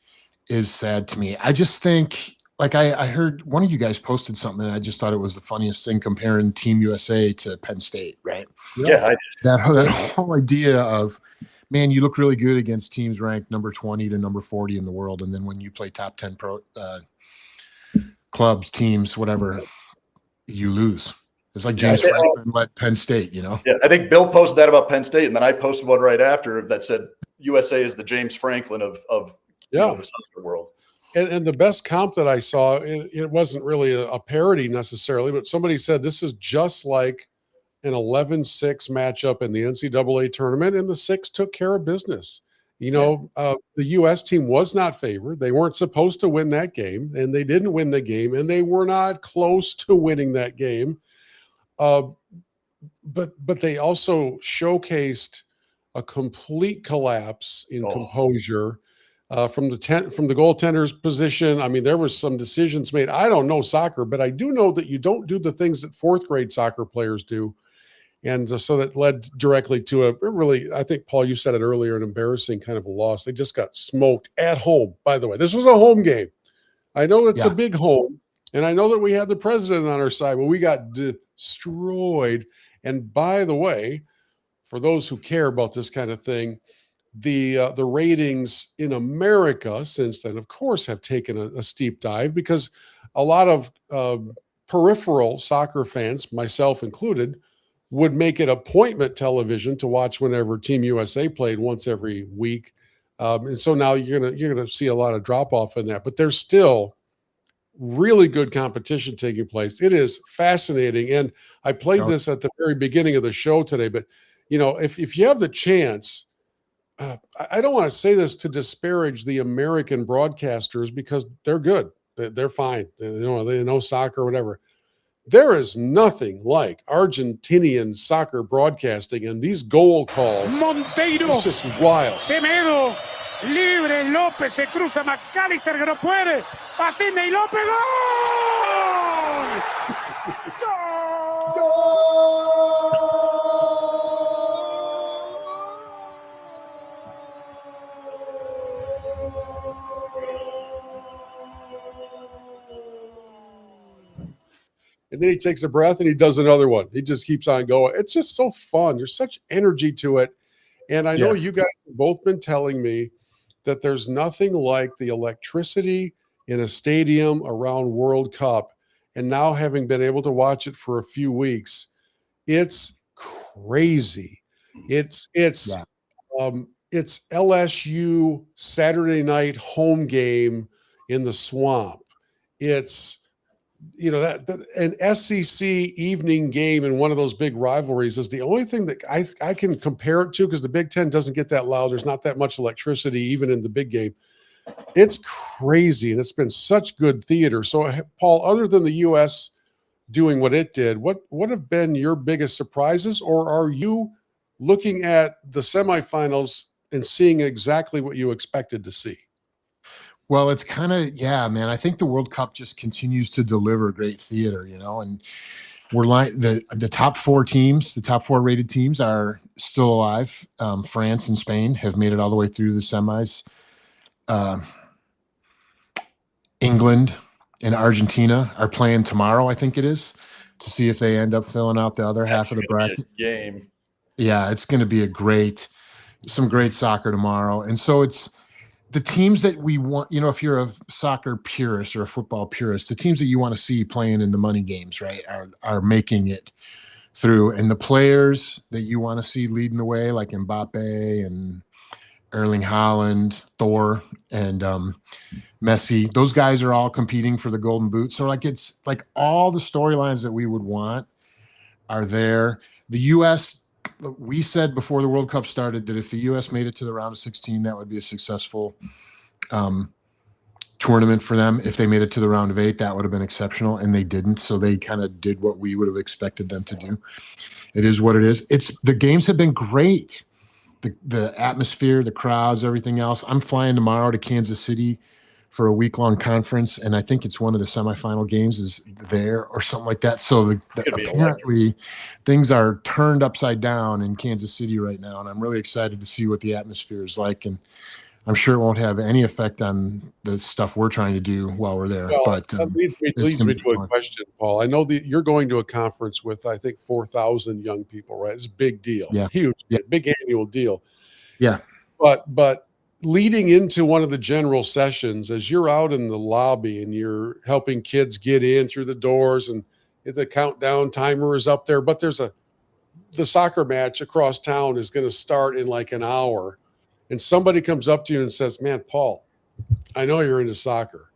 is sad to me. I just think, like I heard one of you guys posted something, and I just thought it was the funniest thing comparing Team USA to Penn State, right? Yeah, I did. That whole idea of, man, you look really good against teams ranked number 20 to number 40 in the world. And then when you play top 10 pro clubs, teams, whatever, you lose. It's like James Franklin led Penn State, you know? Yeah, I think Bill posted that about Penn State, and then I posted one right after that said USA is the James Franklin of you know, the soccer world. And the best comp that I saw, it wasn't really a parody necessarily, but somebody said this is just like an 11-6 matchup in the NCAA tournament, and the 6 took care of business. You know, the U.S. team was not favored. They weren't supposed to win that game, and they didn't win the game, and they were not close to winning that game. But they also showcased a complete collapse in composure from the goaltender's position. I mean, there was some decisions made. I don't know soccer, but I do know that you don't do the things that 4th grade soccer players do. And so that led directly to a really, I think, Paul, you said it earlier, an embarrassing kind of a loss. They just got smoked at home, by the way. This was a home game. I know it's a big home, and I know that we had the president on our side, but we got destroyed. And by the way, for those who care about this kind of thing, the ratings in America since then, of course, have taken a steep dive, because a lot of peripheral soccer fans, myself included, would make it appointment television to watch whenever Team USA played once every week. And so now you're gonna see a lot of drop off in that, but there's still really good competition taking place. It is fascinating. And I played this at the very beginning of the show today, but you know, if you have the chance, I don't want to say this to disparage the American broadcasters, because they're good. They're fine. They know soccer or whatever. There is nothing like Argentinian soccer broadcasting, and these goal calls. Monteiro. It's just wild. Semedo. Libre. López se cruza. McAllister que no puede. Pacinde y López. ¡Gol! ¡Gol! And then he takes a breath and he does another one. He just keeps on going. It's just so fun. There's such energy to it. And I know you guys have both been telling me that there's nothing like the electricity in a stadium around World Cup. And now having been able to watch it for a few weeks, it's crazy. It's LSU Saturday night home game in the swamp. It's that an SEC evening game in one of those big rivalries is the only thing that I can compare it to, because the Big Ten doesn't get that loud. There's not that much electricity even in the big game. It's crazy, and it's been such good theater. So, Paul, other than the U.S. doing what it did, what have been your biggest surprises, or are you looking at the semifinals and seeing exactly what you expected to see? Well, it's kind of, man. I think the World Cup just continues to deliver great theater, and we're like the top four teams, the top four rated teams are still alive. France and Spain have made it all the way through the semis. England and Argentina are playing tomorrow, I think it is, to see if they end up filling out the other half of the bracket. Game. Yeah, it's going to be some great soccer tomorrow. And so it's the teams that we want, if you're a soccer purist or a football purist, the teams that you want to see playing in the money games, right, are making it through. And the players that you want to see leading the way, like Mbappe and Erling Haaland, Thor, and Messi, those guys are all competing for the Golden Boot. So it's like all the storylines that we would want are there. The U.S., we said before the World Cup started that if the U.S. made it to the round of 16, that would be a successful tournament for them. If they made it to the round of 8, that would have been exceptional, and they didn't. So they kind of did what we would have expected them to do. It is what it is. The games have been great. The atmosphere, the crowds, everything else. I'm flying tomorrow to Kansas City for a week-long conference, and I think it's one of the semifinal games is there or something like that. So apparently things are turned upside down in Kansas City right now, and I'm really excited to see what the atmosphere is like. And I'm sure it won't have any effect on the stuff we're trying to do while we're there. Well, but that leads me to a question, Paul. I know that you're going to a conference with, I think, 4,000 young people, right? It's a big deal. Yeah. Huge, big annual deal. Yeah. But leading into one of the general sessions, as you're out in the lobby and you're helping kids get in through the doors and the countdown timer is up there, but the soccer match across town is going to start in like an hour. And somebody comes up to you and says, "Man, Paul, I know you're into soccer.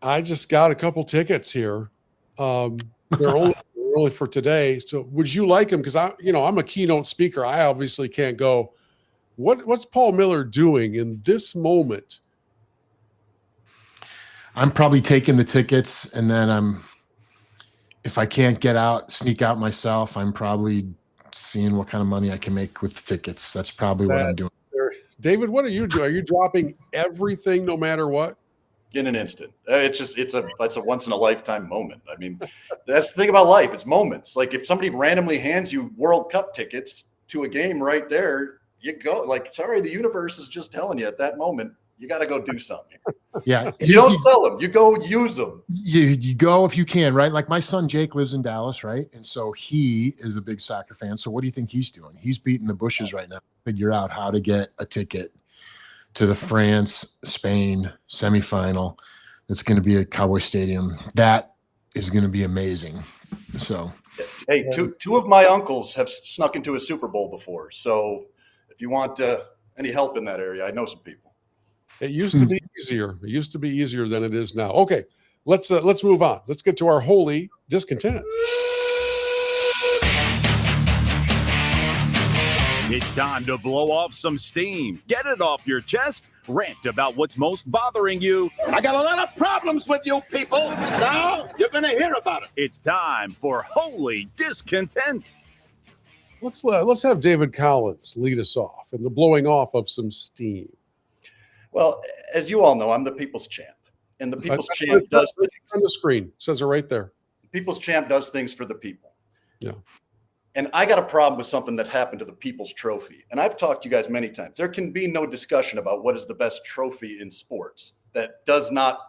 I just got a couple tickets here. They're only for today. So would you like them?" Because I'm a keynote speaker. I obviously can't go. What's Paul Miller doing in this moment? I'm probably taking the tickets, and then if I can't sneak out myself, I'm probably seeing what kind of money I can make with the tickets. That's probably what I'm doing. David, what are you doing? Are you dropping everything no matter what? In an instant. It's a once in a lifetime moment. I mean, that's the thing about life. It's moments. Like if somebody randomly hands you World Cup tickets to a game right there, you go like, sorry, the universe is just telling you at that moment, you got to go do something. Yeah. You don't sell them. You go use them. You go if you can, right? Like my son Jake lives in Dallas, right? And so he is a big soccer fan. So what do you think he's doing? He's beating the bushes right now to figure out how to get a ticket to the France-Spain semifinal. It's going to be at Cowboy Stadium. That is going to be amazing. So, hey, two of my uncles have snuck into a Super Bowl before. So if you want any help in that area, I know some people. It used to be easier. It used to be easier than it is now. Okay, let's move on. Let's get to our holy discontent. It's time to blow off some steam. Get it off your chest. Rant about what's most bothering you. I got a lot of problems with you people. Now you're going to hear about it. It's time for Holy Discontent. Let's have David Collins lead us off in the blowing off of some steam. Well, as you all know, I'm the People's Champ. And the People's Champ does things. On the screen. It says it right there. The People's Champ does things for the people. Yeah. And I got a problem with something that happened to the People's Trophy. And I've talked to you guys many times. There can be no discussion about what is the best trophy in sports that does not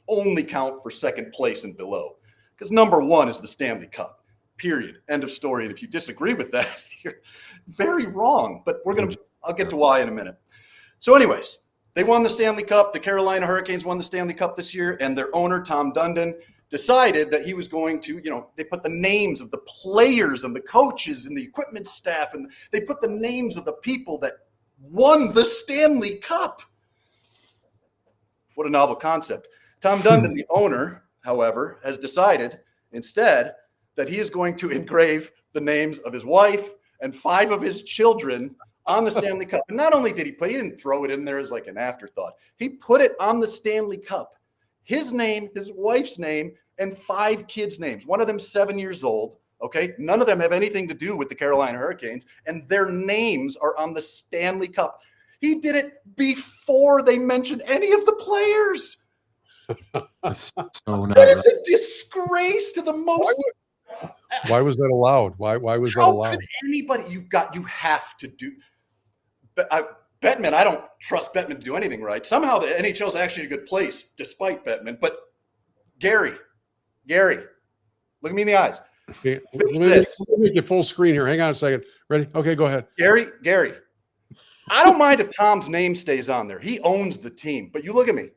only count for second place and below. Because number one is the Stanley Cup. period. End of story. And if you disagree with that, you're very wrong. But I'll get to why in a minute. So anyways, they won the Stanley Cup. The Carolina Hurricanes won the Stanley Cup this year, and their owner, Tom Dundon, decided that he was going to, they put the names of the players and the coaches and the equipment staff, and they put the names of the people that won the Stanley Cup. What a novel concept. Tom Dundon, the owner, however, has decided instead that he is going to engrave the names of his wife and 5 of his children on the Stanley Cup. And not only did he didn't throw it in there as like an afterthought. He put it on the Stanley Cup. His name, his wife's name, and 5 kids' names. One of them 7 years old. Okay. None of them have anything to do with the Carolina Hurricanes, and their names are on the Stanley Cup. He did it before they mentioned any of the players. So that is a disgrace to the most. Why was that allowed? Why was that allowed? How could anybody? You have to do. Bettman, I don't trust Bettman to do anything right. Somehow the NHL is actually a good place, despite Bettman. But Gary, look at me in the eyes. Okay, let me make it full screen here. Hang on a second. Ready? Okay, go ahead. Gary. I don't mind if Tom's name stays on there. He owns the team. But you look at me.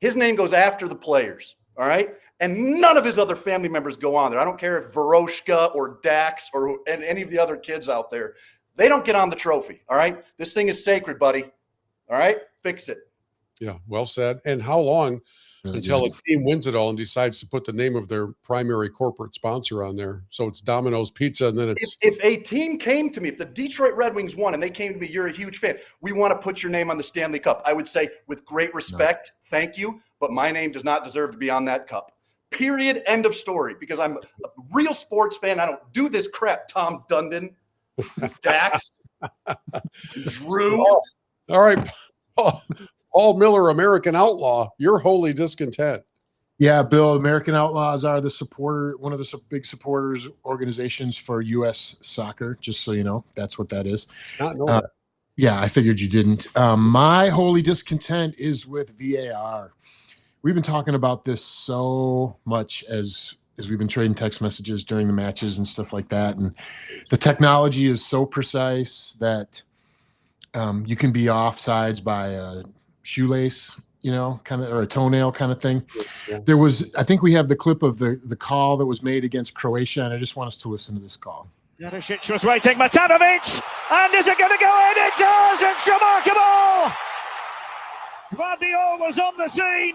His name goes after the players. All right. And none of his other family members go on there. I don't care if Veroshka or Dax and any of the other kids out there. They don't get on the trophy. All right. This thing is sacred, buddy. All right. Fix it. Yeah. Well said. And how long until a team wins it all and decides to put the name of their primary corporate sponsor on there? So it's Domino's Pizza, and then it's. If a team came to me, if the Detroit Red Wings won and they came to me, you're a huge fan, we want to put your name on the Stanley Cup. I would say, with great respect, thank you, but my name does not deserve to be on that cup. Period. End of story. Because I'm a real sports fan. I don't do this crap. Tom Dundon, Dax, Drew. All right. Paul Miller, American Outlaw, you're wholly discontent. Yeah, Bill, American Outlaws are one of the big supporters organizations for U.S. soccer, just so you know. That's what that is. Not know that. Yeah, I figured you didn't. My holy discontent is with VAR. We've been talking about this so much as we've been trading text messages during the matches and stuff like that. And the technology is so precise that you can be offsides by a shoelace, kind of, or a toenail kind of thing. Yeah. I think we have the clip of the call that was made against Croatia, and I just want us to listen to this call. Jurisic was waiting, Matanovic, and is it going to go in? It does, it's remarkable! Guardiola was on the scene.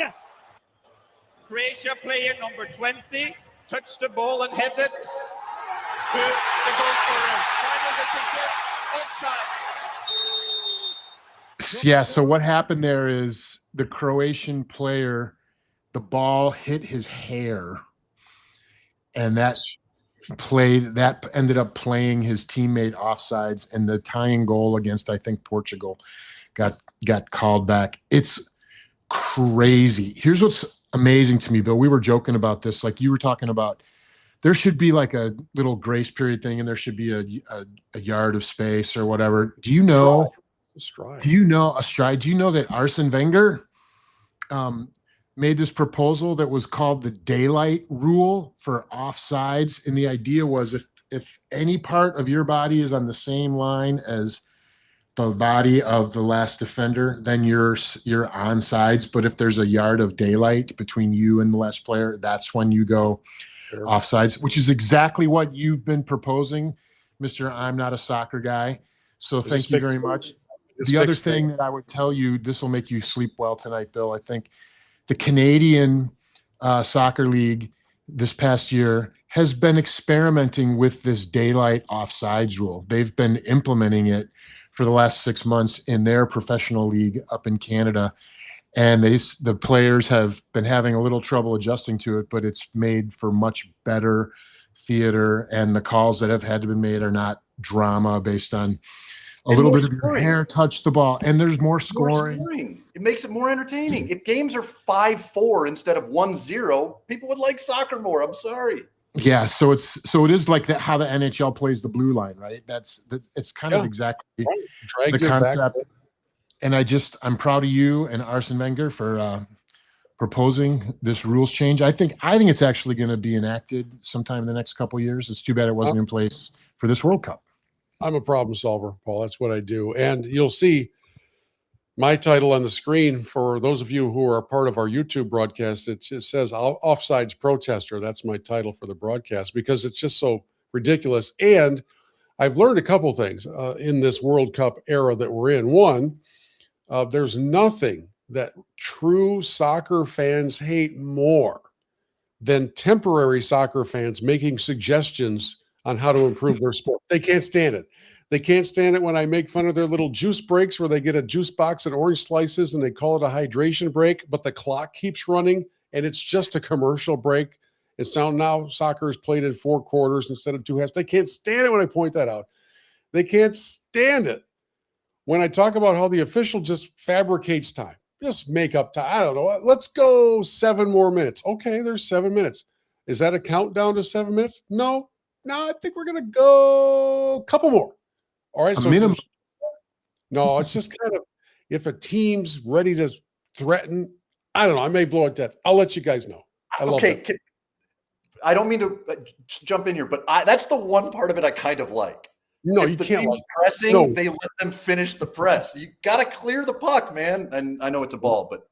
Croatia player number 20 touched the ball and headed to the goal scorer. Final decision, offside. Yeah, so what happened there is the Croatian player, the ball hit his hair, and that ended up playing his teammate offsides, and the tying goal against, I think, Portugal got called back. It's crazy. Here's what's amazing to me, Bill. We were joking about this, like you were talking about. There should be like a little grace period thing, and there should be a yard of space or whatever. Do you know? Stride. Do you know a stride? Do you know that Arsene Wenger made this proposal that was called the daylight rule for offsides? And the idea was if any part of your body is on the same line as the body of the last defender, then you're onsides. But if there's a yard of daylight between you and the last player, that's when you go offsides, which is exactly what you've been proposing, Mr. I'm not a soccer guy. So thank you very much. The other thing that I would tell you, this will make you sleep well tonight, Bill. I think the Canadian Soccer League this past year has been experimenting with this daylight offsides rule. They've been implementing it for the last 6 months in their professional league up in Canada. And the players have been having a little trouble adjusting to it, but it's made for much better theater. And the calls that have had to be made are not drama based on a little bit of your hair touch the ball, and there's more scoring. It makes it more entertaining. If games are 5-4 instead of 1-0, people would like soccer more. I'm sorry. Yeah, so it is like that. How the NHL plays the blue line, right? It's kind of exactly the concept. And I'm proud of you and Arsene Wenger for proposing this rules change. I think it's actually going to be enacted sometime in the next couple of years. It's too bad it wasn't in place for this World Cup. I'm a problem solver, Paul. That's what I do. And you'll see my title on the screen for those of you who are a part of our YouTube broadcast. It says Offsides Protester. That's my title for the broadcast because it's just so ridiculous. And I've learned a couple things in this World Cup era that we're in. One, there's nothing that true soccer fans hate more than temporary soccer fans making suggestions on how to improve their sport. They can't stand it. They can't stand it when I make fun of their little juice breaks where they get a juice box and orange slices and they call it a hydration break, but the clock keeps running and it's just a commercial break. It's now soccer is played in 4 quarters instead of 2 halves. They can't stand it when I point that out. They can't stand it when I talk about how the official just fabricates time. Just make up time. I don't know. Let's go 7 more minutes. Okay, there's 7 minutes. Is that a countdown to 7 minutes? No, I think we're going to go a couple more. All right. So minimum. No, it's just kind of if a team's ready to threaten, I don't know. I may blow it dead. I'll let you guys know. I love that. I don't mean to jump in here, but that's the one part of it I kind of like. No, if you the can't. Team's pressing, they let them finish the press. You got to clear the puck, man. And I know it's a ball, but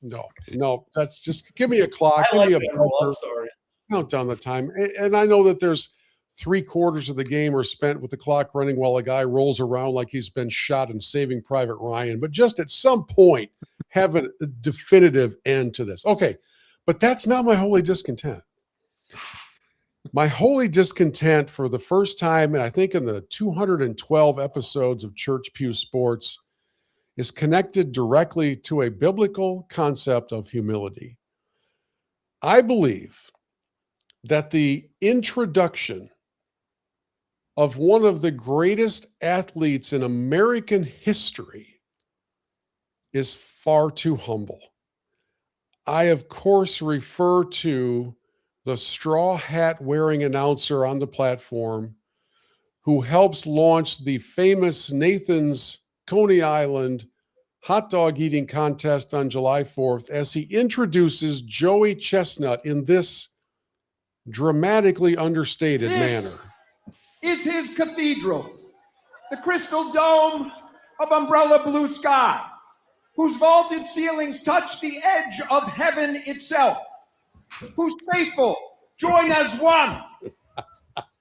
no, that's just give me a clock. Give me a buzzer. Sorry. Count down the time. And I know that there's 3/4 of the game are spent with the clock running while a guy rolls around like he's been shot in Saving Private Ryan. But just at some point, have a definitive end to this. Okay, but that's not my holy discontent. My holy discontent for the first time, and I think in the 212 episodes of Church Pew Sports, is connected directly to a biblical concept of humility. I believe that the introduction of one of the greatest athletes in American history is far too humble. I, of course, refer to the straw hat wearing announcer on the platform who helps launch the famous Nathan's Coney Island hot dog eating contest on July 4th as he introduces Joey Chestnut in this dramatically understated manner. Is his cathedral, the crystal dome of umbrella blue sky, whose vaulted ceilings touch the edge of heaven itself, whose faithful join as one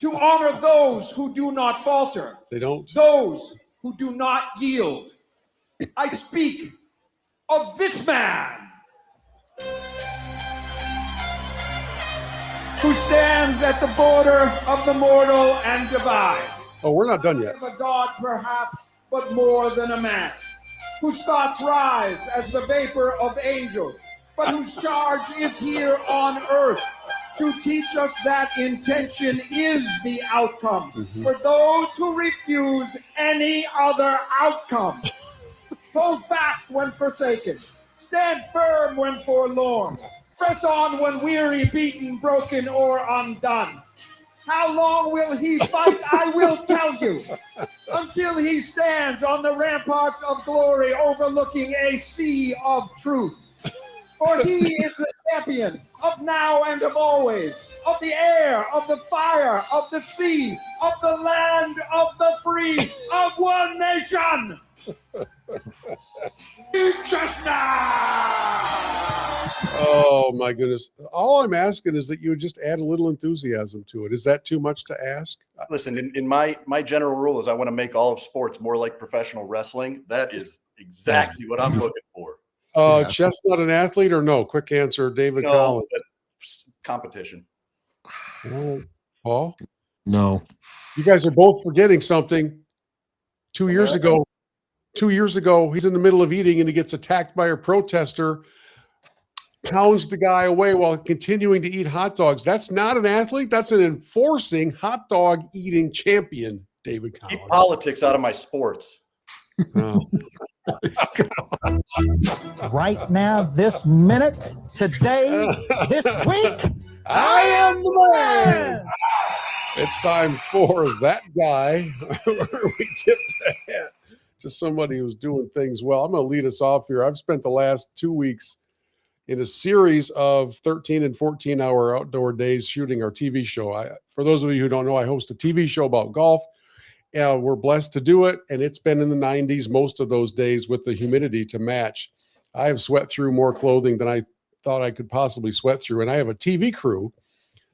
to honor those who do not falter. They don't. Those who do not yield. I speak of this man who stands at the border of the mortal and divine. Oh, we're not done yet. A god perhaps, but more than a man, whose thoughts rise as the vapor of angels, but whose charge is here on earth to teach us that intention is the outcome for those who refuse any other outcome. Hold fast when forsaken, stand firm when forlorn, press on when weary, beaten, broken, or undone. How long will he fight? I will tell you, until he stands on the ramparts of glory overlooking a sea of truth. For he is the champion of now and of always, of the air, of the fire, of the sea, of the land, of the free, of one nation. Oh my goodness. All I'm asking is that you would just add a little enthusiasm to it. Is that too much to ask? Listen, in my general rule is I want to make all of sports more like professional wrestling. That is exactly what I'm looking for. Chestnut an athlete or no? Quick answer, David Collins. Competition. Oh, Paul? No. You guys are both forgetting something. 2 years ago, he's in the middle of eating and he gets attacked by a protester, pounds the guy away while continuing to eat hot dogs. That's not an athlete. That's an enforcing hot dog eating champion, David Collins. Keep politics out of my sports. Oh. Right now, this minute, today, this week, I am the man. It's time for that guy where we tip the hat to somebody who's doing things well. I'm going to lead us off here. I've spent the last 2 weeks in a series of 13 and 14-hour outdoor days shooting our TV show. For those of you who don't know, I host a TV show about golf. We're blessed to do it, and it's been in the 90s most of those days with the humidity to match. I have sweat through more clothing than I thought I could possibly sweat through, and I have a TV crew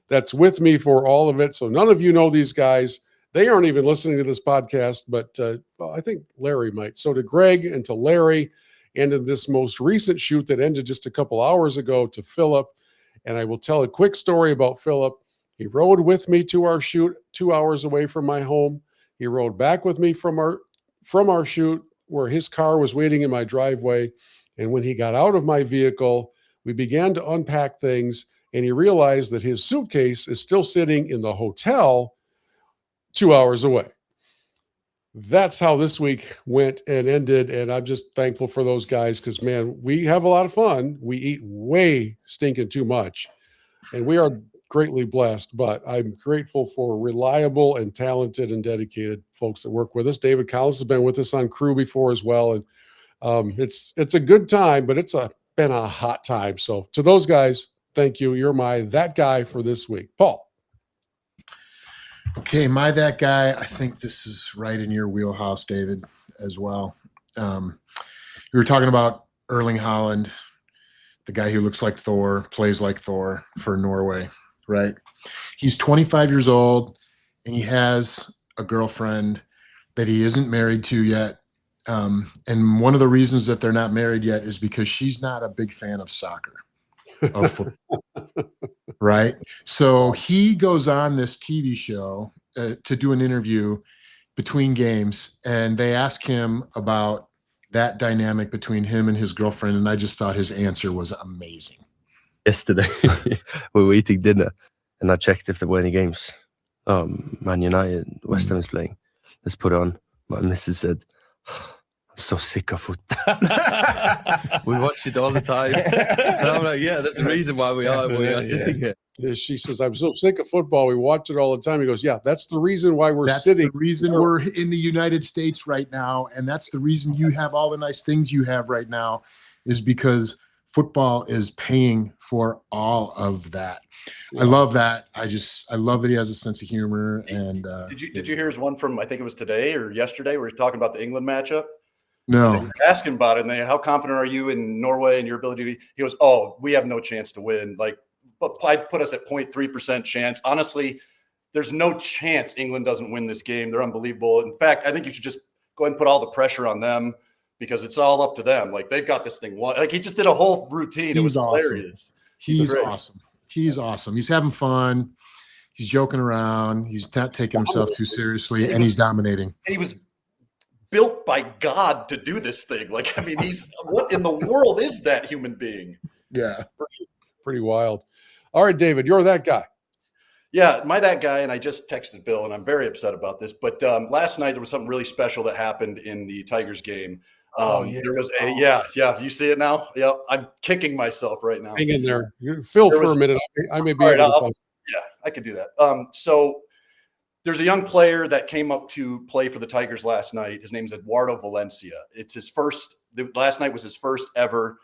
that's with me for all of it. So none of you know these guys. They aren't even listening to this podcast, but well, I think Larry might. So to Greg and to Larry, and in this most recent shoot that ended just a couple hours ago, to Philip. And I will tell a quick story about Philip. He rode with me to our shoot 2 hours away from my home. He rode back with me from our shoot where his car was waiting in my driveway. And when he got out of my vehicle, we began to unpack things, and he realized that his suitcase is still sitting in the hotel 2 hours away. That's how this week went and ended. And I'm just thankful for those guys because, man, we have a lot of fun. We eat way stinking too much, and we are greatly blessed. But I'm grateful for reliable and talented and dedicated folks that work with us. David Collins has been with us on crew before as well. And it's a good time, but it's been a hot time. So to those guys, thank you. You're that guy for this week. Paul. Okay, that guy. I think this is right in your wheelhouse, David, as well. We were talking about Erling Haaland, the guy who looks like Thor, plays like Thor for Norway, right? He's 25 years old, and he has a girlfriend that he isn't married to yet. And one of the reasons that they're not married yet is because she's not a big fan of soccer, of football. Right. So he goes on this TV show to do an interview between games, and they ask him about that dynamic between him and his girlfriend. And I just thought his answer was amazing. Yesterday, we were eating dinner, and I checked if there were any games. Man United, West Ham is playing. Let's put it on. My missus said, I'm so sick of football. We watch it all the time. And I'm like, yeah, that's the reason why we are sitting here. She says, I'm so sick of football. We watch it all the time. He goes, yeah, that's the reason why That's the reason we're in the United States right now. And that's the reason you have all the nice things you have right now, is because football is paying for all of that. Yeah. I love that. I love that he has a sense of humor. And did you hear his one from, I think it was today or yesterday, where he's talking about the England matchup? No. And they were asking about it, and how confident are you in Norway and your ability to he goes, oh, we have no chance to win. But I'd put us at 0.3% chance. Honestly, there's no chance England doesn't win this game. They're unbelievable. In fact, I think you should just go ahead and put all the pressure on them, because it's all up to them. They've got this thing. He just did a whole routine. It was hilarious. He's awesome. He's awesome. He's having fun. He's joking around. He's not taking himself too seriously, and he's dominating. He was built by God to do this thing. What in the world is that human being? Yeah. Pretty wild. All right, David, you're that guy. Yeah, that guy, and I just texted Bill, and I'm very upset about this. But last night there was something really special that happened in the Tigers game. There was you see it now? Yeah, I'm kicking myself right now. Hang in there. Phil, for a minute. I may be able to. Yeah, I could do that. So there's a young player that came up to play for the Tigers last night. His name is Eduardo Valencia. It's his first. Last night was his first ever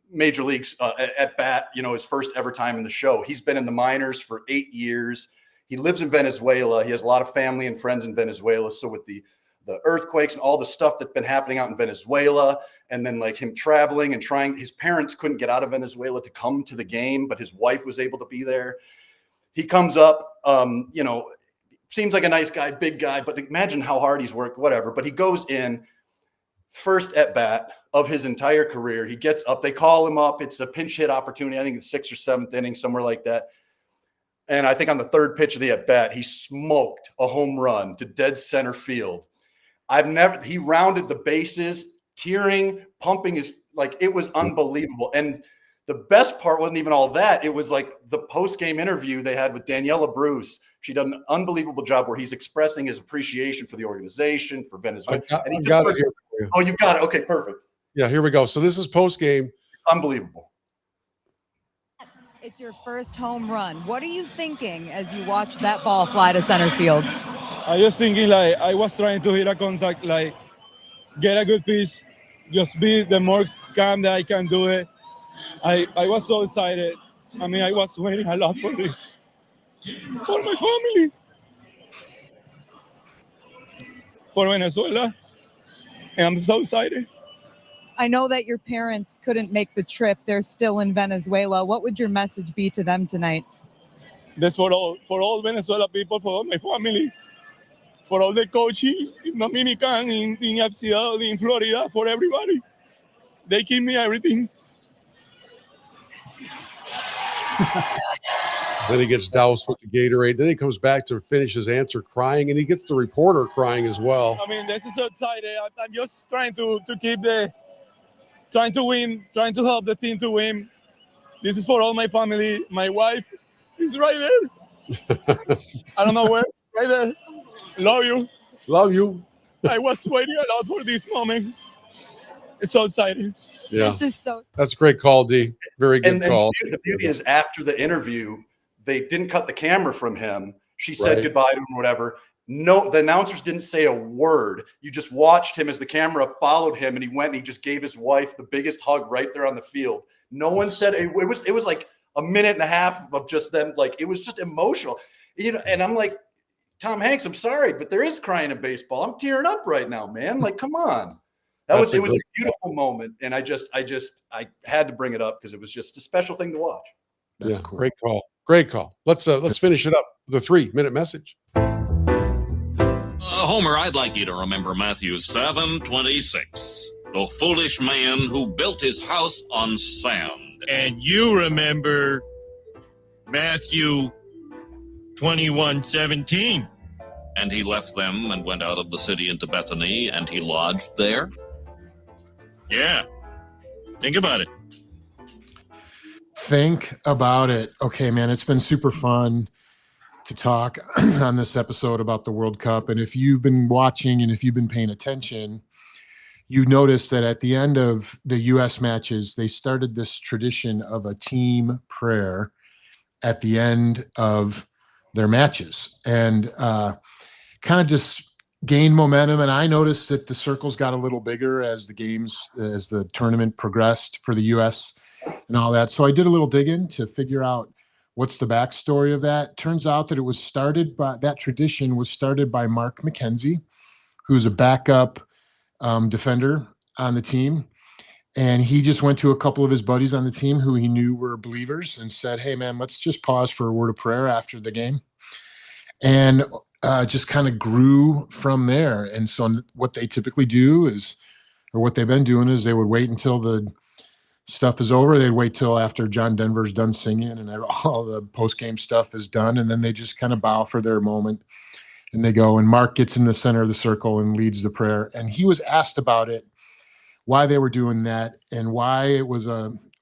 major leagues at bat. His first ever time in the show. He's been in the minors for 8 years. He lives in Venezuela. He has a lot of family and friends in Venezuela. So with the earthquakes and all the stuff that's been happening out in Venezuela, and then him traveling and his parents couldn't get out of Venezuela to come to the game, but his wife was able to be there. He comes up, seems like a nice guy, big guy, but imagine how hard he's worked, whatever. But he goes in, first at bat of his entire career. He gets up, they call him up. It's a pinch hit opportunity. I think it's 6th or 7th inning, somewhere like that. And I think on the third pitch of the at bat, he smoked a home run to dead center field. He rounded the bases, tearing, pumping it was unbelievable. And the best part wasn't even all that. It was the post-game interview they had with Daniela Bruce. She did an unbelievable job where he's expressing his appreciation for the organization, for Venezuela. You've got it. Okay, perfect. Yeah, here we go. So this is post-game. Unbelievable. It's your first home run. What are you thinking as you watch that ball fly to center field? I was thinking I was trying to hit a contact, get a good pitch, just be the more calm that I can do it. I was so excited. I mean, I was waiting a lot for this, for my family, for Venezuela, and I'm so excited. I know that your parents couldn't make the trip. They're still in Venezuela. What would your message be to them tonight? This for all Venezuela people, for all my family, for all the coaching in Dominican, in FCL, in Florida, for everybody. They give me everything. Then he gets doused with the Gatorade. Then he comes back to finish his answer crying, and he gets the reporter crying as well. I mean, this is so exciting. I'm just trying to keep trying to win, trying to help the team to win. This is for all my family. My wife is right there. I don't know where. Right there. Love you. Love you. I was waiting a lot for this moment. It's so exciting. Yeah. This is so. That's a great call, D. Very good call. And the beauty is after the interview, they didn't cut the camera from him. She said goodbye to him or whatever. No, the announcers didn't say a word. You just watched him as the camera followed him, and he went and he just gave his wife the biggest hug right there on the field. No one said it was like a minute and a half of just them, like it was just emotional. You know, and I'm like, Tom Hanks, I'm sorry, but there is crying in baseball. I'm tearing up right now, man. Like, come on. It was a beautiful moment, and I had to bring it up because it was just a special thing to watch. That's cool. Great call. Great call. Let's finish it up with a 3-minute message. Homer, I'd like you to remember Matthew 7:26, the foolish man who built his house on sand. And you remember Matthew 21:17. And he left them and went out of the city into Bethany, and he lodged there. Yeah. Think about it. Think about it. Okay, man, it's been super fun to talk on this episode about the World Cup. And if you've been watching and if you've been paying attention, you notice that at the end of the U.S. matches, they started this tradition of a team prayer at the end of their matches, and kind of just gained momentum. And I noticed that the circles got a little bigger as the tournament progressed for the U.S. and all that. So I did a little digging to figure out what's the backstory of that. Turns out that that tradition was started by Mark McKenzie, who's a backup defender on the team. And he just went to a couple of his buddies on the team who he knew were believers and said, hey, man, let's just pause for a word of prayer after the game. And just kind of grew from there. And so what they typically do is, or what they've been doing is they would wait until the stuff is over. They'd wait till after John Denver's done singing and all the post-game stuff is done. And then they just kind of bow for their moment and they go, and Mark gets in the center of the circle and leads the prayer. And he was asked about it, why they were doing that and why it was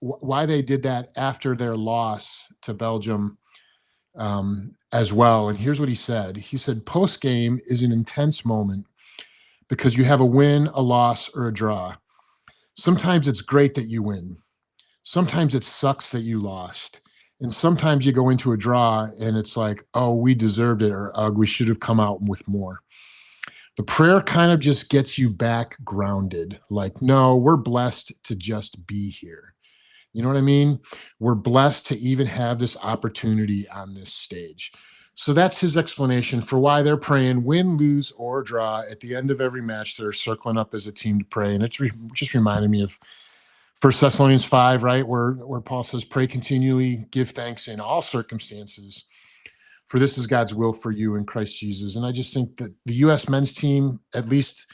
why they did that after their loss to Belgium as well. And here's what he said. He said, post-game is an intense moment because you have a win, a loss, or a draw. Sometimes it's great that you win. Sometimes it sucks that you lost. And sometimes you go into a draw and it's like, oh, we deserved it, or we should have come out with more. The prayer kind of just gets you back grounded. Like, no, we're blessed to just be here. You know what I mean? We're blessed to even have this opportunity on this stage. So that's his explanation for why they're praying win, lose, or draw. At the end of every match, they're circling up as a team to pray. And it's just reminded me of 1 Thessalonians 5, right? Where Paul says, pray continually, give thanks in all circumstances, for this is God's will for you in Christ Jesus. And I just think that the U.S. men's team, at least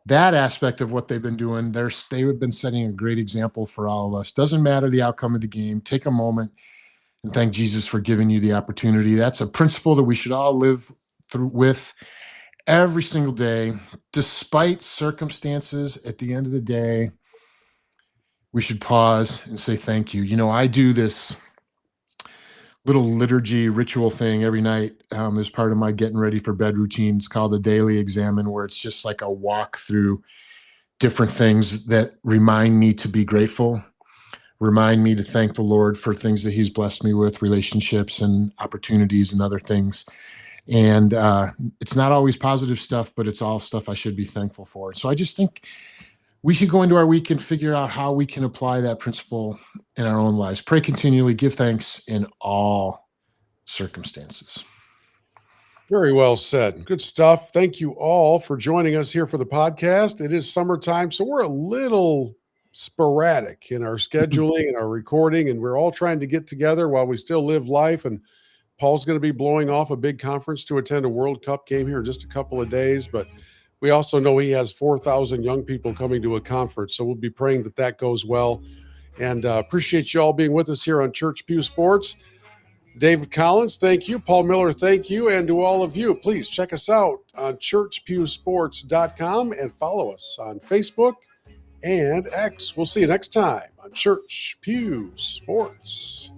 that aspect of what they've been doing, they have been setting a great example for all of us. Doesn't matter the outcome of the game. Take a moment and thank Jesus for giving you the opportunity. That's a principle that we should all live through with every single day, despite circumstances. At the end of the day, we should pause and say thank you. You know, I do this little liturgy ritual thing every night as part of my getting ready for bed routine. It's called a daily examine, where it's just like a walk through different things that remind me to be grateful, remind me to thank the Lord for things that he's blessed me with, relationships and opportunities and other things. And it's not always positive stuff, but it's all stuff I should be thankful for. So I just think we should go into our week and figure out how we can apply that principle in our own lives. Pray continually, give thanks in all circumstances. Very well said. Good stuff. Thank you all for joining us here for the podcast. It is summertime, so we're a little sporadic in our scheduling and our recording, and we're all trying to get together while we still live life. And Paul's going to be blowing off a big conference to attend a World Cup game here in just a couple of days, but we also know he has 4,000 young people coming to a conference, so we'll be praying that that goes well. And appreciate you all being with us here on Church Pew Sports. David Collins, thank you. Paul Miller, thank you. And to all of you, please check us out on churchpewsports.com and follow us on Facebook and X. We'll see you next time on Church Pew Sports.